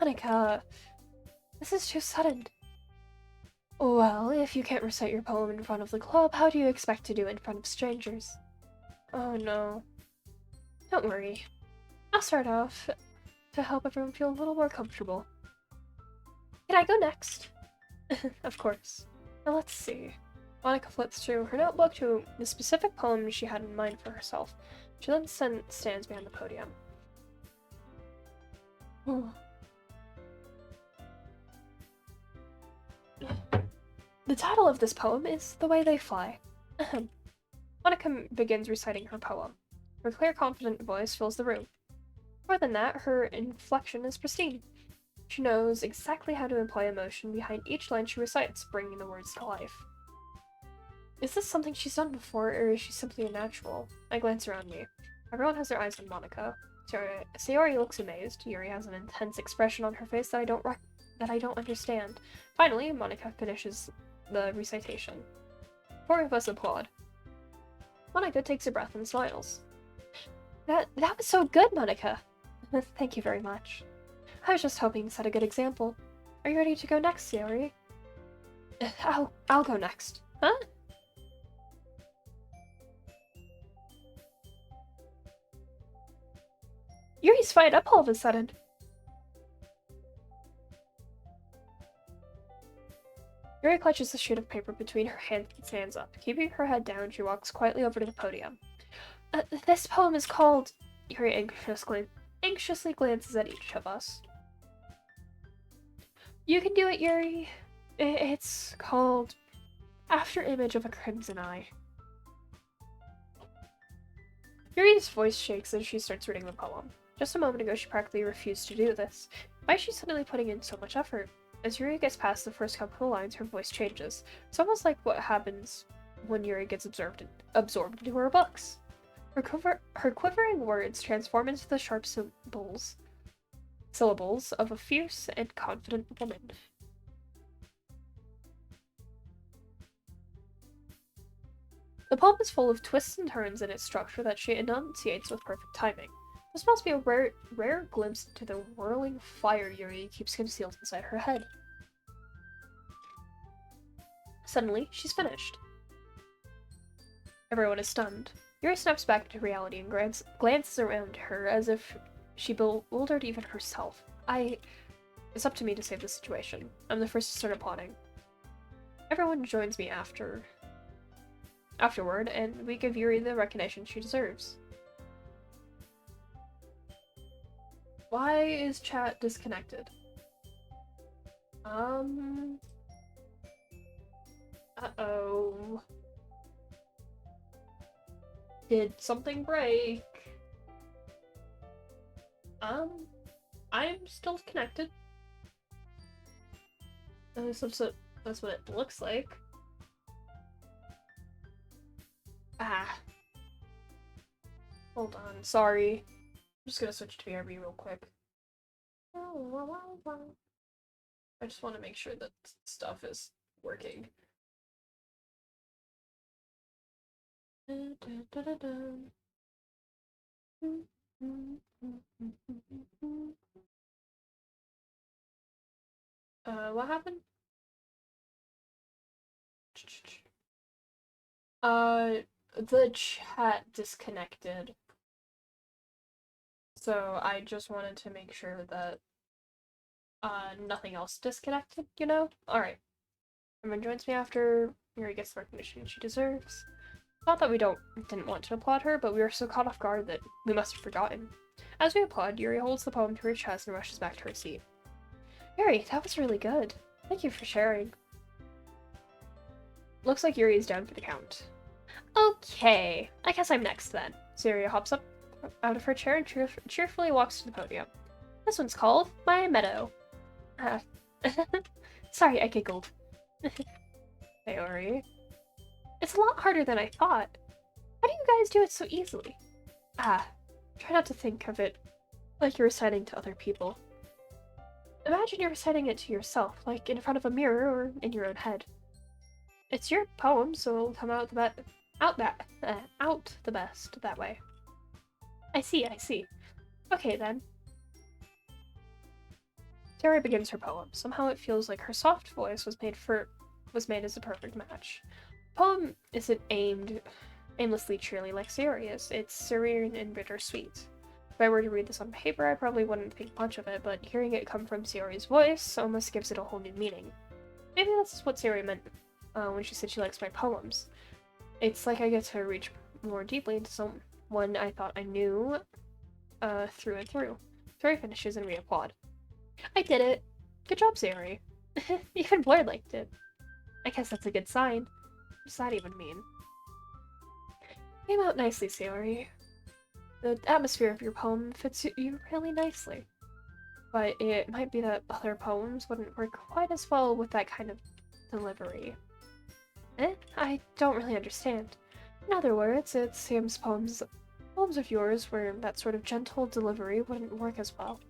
Monika, this is too sudden. Well, if you can't recite your poem in front of the club, how do you expect to do it in front of strangers? Oh no. Don't worry. I'll start off to help everyone feel a little more comfortable. Can I go next? Of course. Now let's see. Monika flips through her notebook to the specific poem she had in mind for herself. She then stands behind the podium. The title of this poem is The Way They Fly. Monica begins reciting her poem. Her clear, confident voice fills the room. More than that, her inflection is pristine. She knows exactly how to imply emotion behind each line she recites, bringing the words to life. Is this something she's done before, or is she simply a natural? I glance around me. Everyone has their eyes on Monika. Sayori looks amazed. Yuri has an intense expression on her face that I don't understand. Finally, Monika finishes the recitation. Four of us applaud. Monika takes a breath and smiles. That was so good, Monika! Thank you very much. I was just hoping to set a good example. Are you ready to go next, Sayori? I'll go next. Huh? Yuri's fired up all of a sudden. Yuri clutches the sheet of paper between her hands and stands up. Keeping her head down, she walks quietly over to the podium. This poem is called... Yuri anxiously glances at each of us. You can do it, Yuri. It's called After Image of a Crimson Eye. Yuri's voice shakes as she starts reading the poem. Just a moment ago, she practically refused to do this. Why is she suddenly putting in so much effort? As Yuri gets past the first couple of lines, her voice changes. It's almost like what happens when Yuri gets absorbed into her books. Her quivering words transform into the sharp syllables of a fierce and confident woman. The poem is full of twists and turns in its structure that she enunciates with perfect timing. This must be a rare glimpse into the whirling fire Yuri keeps concealed inside her head. Suddenly, she's finished. Everyone is stunned. Yuri snaps back into reality and glances around her as if she bewildered even herself. It's up to me to save the situation. I'm the first to start applauding. Everyone joins me afterward, and we give Yuri the recognition she deserves. Why is chat disconnected? Uh-oh. Did something break? I'm still connected. That's what it looks like. Hold on, sorry. I'm just gonna switch to BRB real quick. I just want to make sure that stuff is working. What happened? The chat disconnected. So I just wanted to make sure that nothing else disconnected, you know? Alright. Everyone joins me after Yuri gets the recognition she deserves. Not that we didn't want to applaud her, but we were so caught off guard that we must have forgotten. As we applaud, Yuri holds the poem to her chest and rushes back to her seat. Yuri, that was really good. Thank you for sharing. Looks like Yuri is down for the count. Okay, I guess I'm next then. Syria hops up out of her chair and cheerfully walks to the podium. This one's called My Meadow. Sorry, I giggled. Sayori. It's a lot harder than I thought. How do you guys do it so easily? Try not to think of it like you're reciting to other people. Imagine you're reciting it to yourself, like in front of a mirror or in your own head. It's your poem, so it'll come out the best that way. I see. Okay then. Tara begins her poem. Somehow it feels like her soft voice was made as a perfect match. The poem isn't aimlessly cheery like Sayori is. It's serene and bittersweet. If I were to read this on paper, I probably wouldn't think much of it, but hearing it come from Sayori's voice almost gives it a whole new meaning. Maybe that's what Sayori meant when she said she likes my poems. It's like I get to reach more deeply into someone I thought I knew through and through. Flurry finishes and we applaud. I did it! Good job, Sayori. Even Blur liked it. I guess that's a good sign. What does that even mean? Came out nicely, Sayori. The atmosphere of your poem fits you really nicely. But it might be that other poems wouldn't work quite as well with that kind of delivery. I don't really understand. In other words, it seems poems of yours where that sort of gentle delivery wouldn't work as well.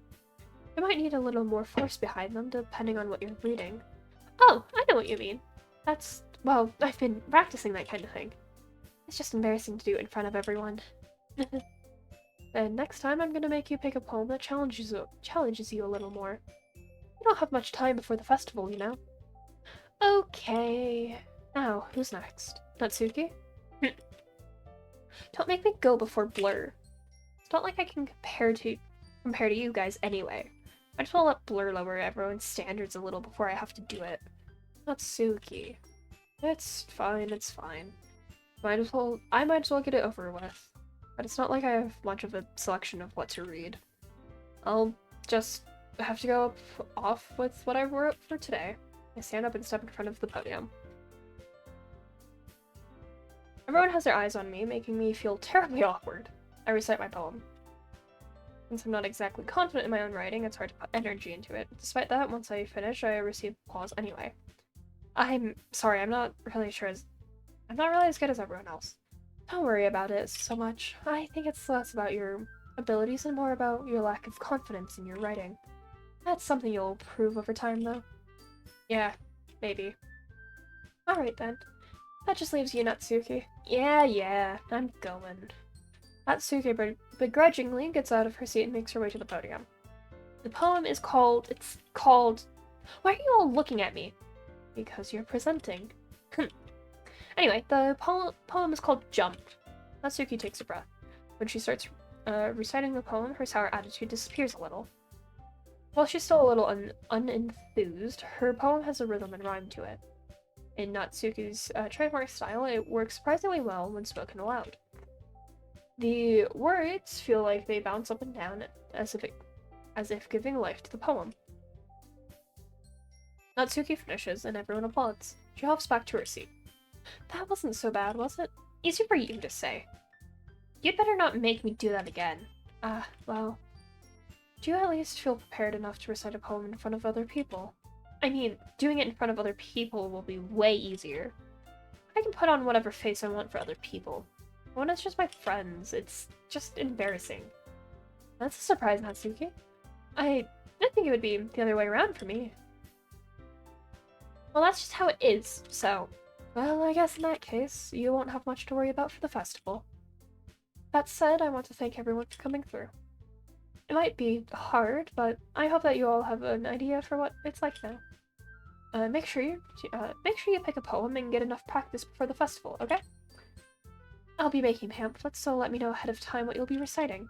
You might need a little more force behind them, depending on what you're reading. Oh, I know what you mean. Well, I've been practicing that kind of thing. It's just embarrassing to do it in front of everyone. And next time I'm gonna make you pick a poem that challenges you a little more. We don't have much time before the festival, you know? Okay. Now, who's next? Natsuki? Don't make me go before Blur. It's not like I can compare to you guys anyway. I just want to let Blur lower everyone's standards a little before I have to do it. Natsuki. It's fine, it's fine. I might as well get it over with. But it's not like I have much of a selection of what to read. I'll just have to go off with what I wrote for today. I stand up and step in front of the podium. Everyone has their eyes on me, making me feel terribly awkward. I recite my poem. Since I'm not exactly confident in my own writing, it's hard to put energy into it. Despite that, once I finish, I receive applause anyway. I'm sorry, I'm not really as good as everyone else. Don't worry about it so much. I think it's less about your abilities and more about your lack of confidence in your writing. That's something you'll prove over time, though. Yeah, maybe. Alright then. That just leaves you, Natsuki. Yeah, I'm going. Natsuki begrudgingly gets out of her seat and makes her way to the podium. The poem is called... Why are you all looking at me? Because you're presenting. Anyway, the poem is called Jump. Natsuki takes a breath. When she starts reciting the poem, her sour attitude disappears a little. While she's still a little unenthused, her poem has a rhythm and rhyme to it. In Natsuki's trademark style, it works surprisingly well when spoken aloud. The words feel like they bounce up and down as if giving life to the poem. Natsuki finishes, and everyone applauds. She hops back to her seat. That wasn't so bad, was it? Easy for you to say. You'd better not make me do that again. Well... Do you at least feel prepared enough to recite a poem in front of other people? I mean, doing it in front of other people will be way easier. I can put on whatever face I want for other people. When it's just my friends, it's just embarrassing. That's a surprise, Natsuki. I think it would be the other way around for me. Well, that's just how it is, so... Well, I guess in that case, you won't have much to worry about for the festival. That said, I want to thank everyone for coming through. It might be hard, but I hope that you all have an idea for what it's like now. Make sure you pick a poem and get enough practice before the festival, okay? I'll be making pamphlets, so let me know ahead of time what you'll be reciting.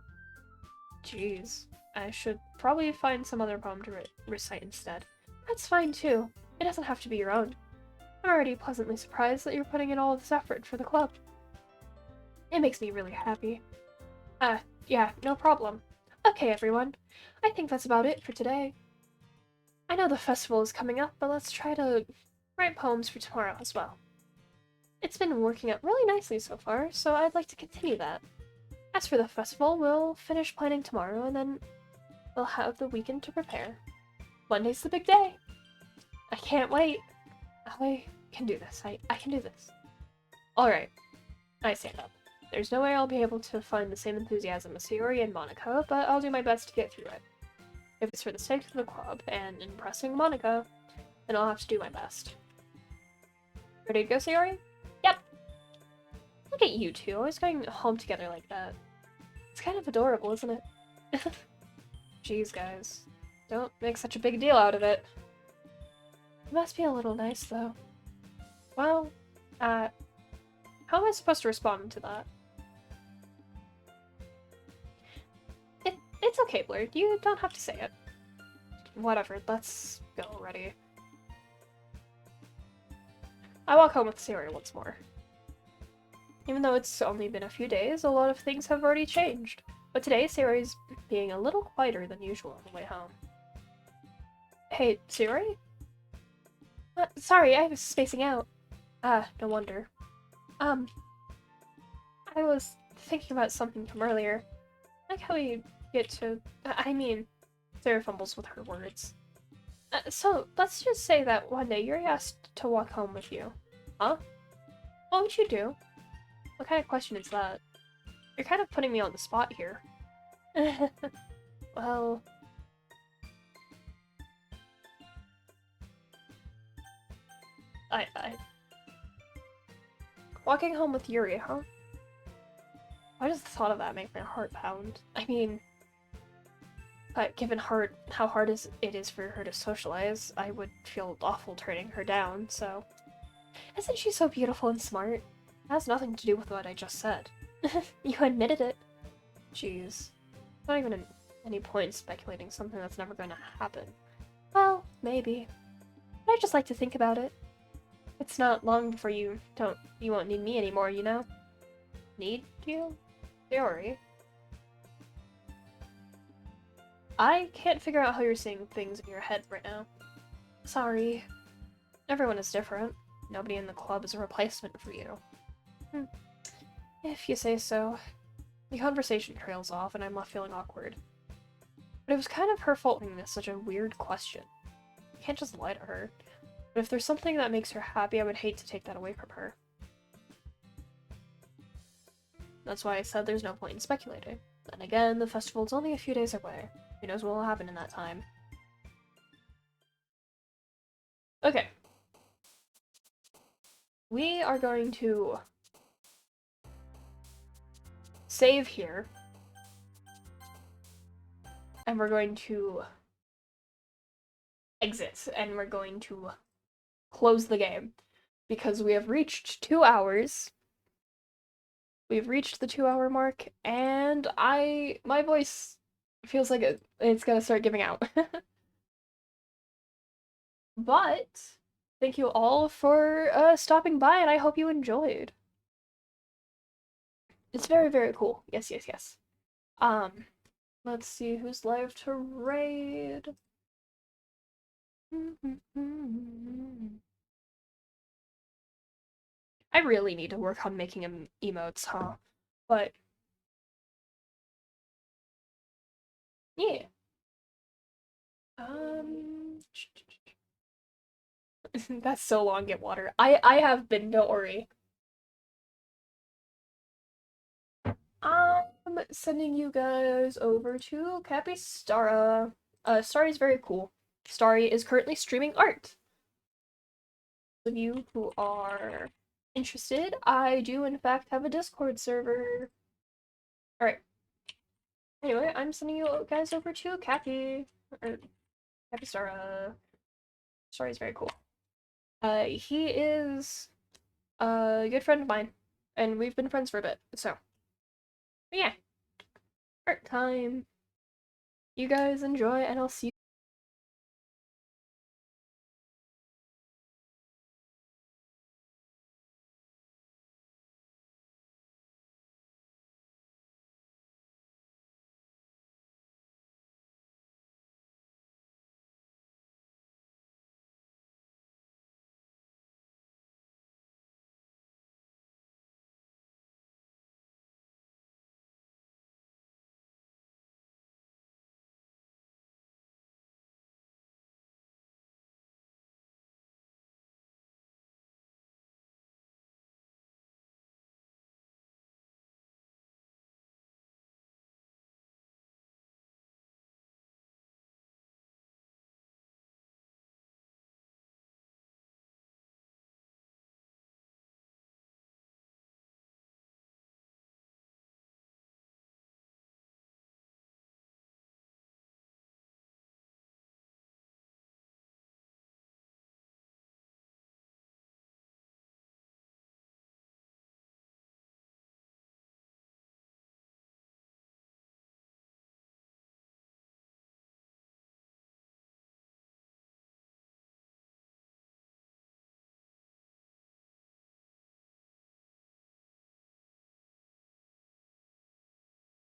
Jeez, I should probably find some other poem to recite instead. That's fine too. It doesn't have to be your own. I'm already pleasantly surprised that you're putting in all of this effort for the club. It makes me really happy. Yeah, no problem. Okay, everyone. I think that's about it for today. I know the festival is coming up, but let's try to write poems for tomorrow as well. It's been working out really nicely so far, so I'd like to continue that. As for the festival, we'll finish planning tomorrow, and then we'll have the weekend to prepare. Monday's the big day! I can't wait! I can do this. I can do this. Alright. I stand up. There's no way I'll be able to find the same enthusiasm as Sayori and Monika, but I'll do my best to get through it. If it's for the sake of the club and impressing Monika, then I'll have to do my best. Ready to go, Sayori? Yep! Look at you two, always going home together like that. It's kind of adorable, isn't it? Jeez, guys. Don't make such a big deal out of it. It must be a little nice, though. Well, how am I supposed to respond to that? It's okay, Blur. You don't have to say it. Whatever, let's go already. I walk home with Sayori once more. Even though it's only been a few days, a lot of things have already changed. But today, Sayori's being a little quieter than usual on the way home. Hey, Sayori? Sorry, I was spacing out. Ah, no wonder. I was thinking about something from earlier. Like how we get to... Sarah fumbles with her words. So, let's just say that one day Yuri asked to walk home with you. Huh? What would you do? What kind of question is that? You're kind of putting me on the spot here. Well... Walking home with Yuri, huh? Why does the thought of that make my heart pound? I mean... given how hard it is for her to socialize, I would feel awful turning her down, so... Isn't she so beautiful and smart? It has nothing to do with what I just said. You admitted it. Jeez. Not even any point speculating something that's never gonna happen. Well, maybe. But I just like to think about it. It's not long before you won't need me anymore, you know? Need you? Theory. I can't figure out how you're seeing things in your head right now. Sorry. Everyone is different. Nobody in the club is a replacement for you. If you say so. The conversation trails off and I'm left feeling awkward. But it was kind of her fault for this such a weird question. I can't just lie to her. But if there's something that makes her happy, I would hate to take that away from her. That's why I said there's no point in speculating. Then again, the festival's only a few days away. Who knows what will happen in that time. Okay. We are going to save here. And we're going to exit. And we're going to close the game. Because we have reached 2 hours. We've reached the 2-hour mark. And my voice feels like it's gonna start giving out. But thank you all for stopping by, and I hope you enjoyed. It's very, very cool. Yes, yes, yes. Let's see who's live to raid. I really need to work on making emotes, huh? But yeah. That's so long, get water. I have been, don't worry. I'm sending you guys over to Capystara. Starry is very cool. Starry is currently streaming art. Those of you who are interested, I do in fact have a Discord server. Alright. Anyway, I'm sending you guys over to Cappy. Or Capystara. Starry is very cool. He is a good friend of mine. And we've been friends for a bit, so. But yeah. Art time. You guys enjoy, and I'll see you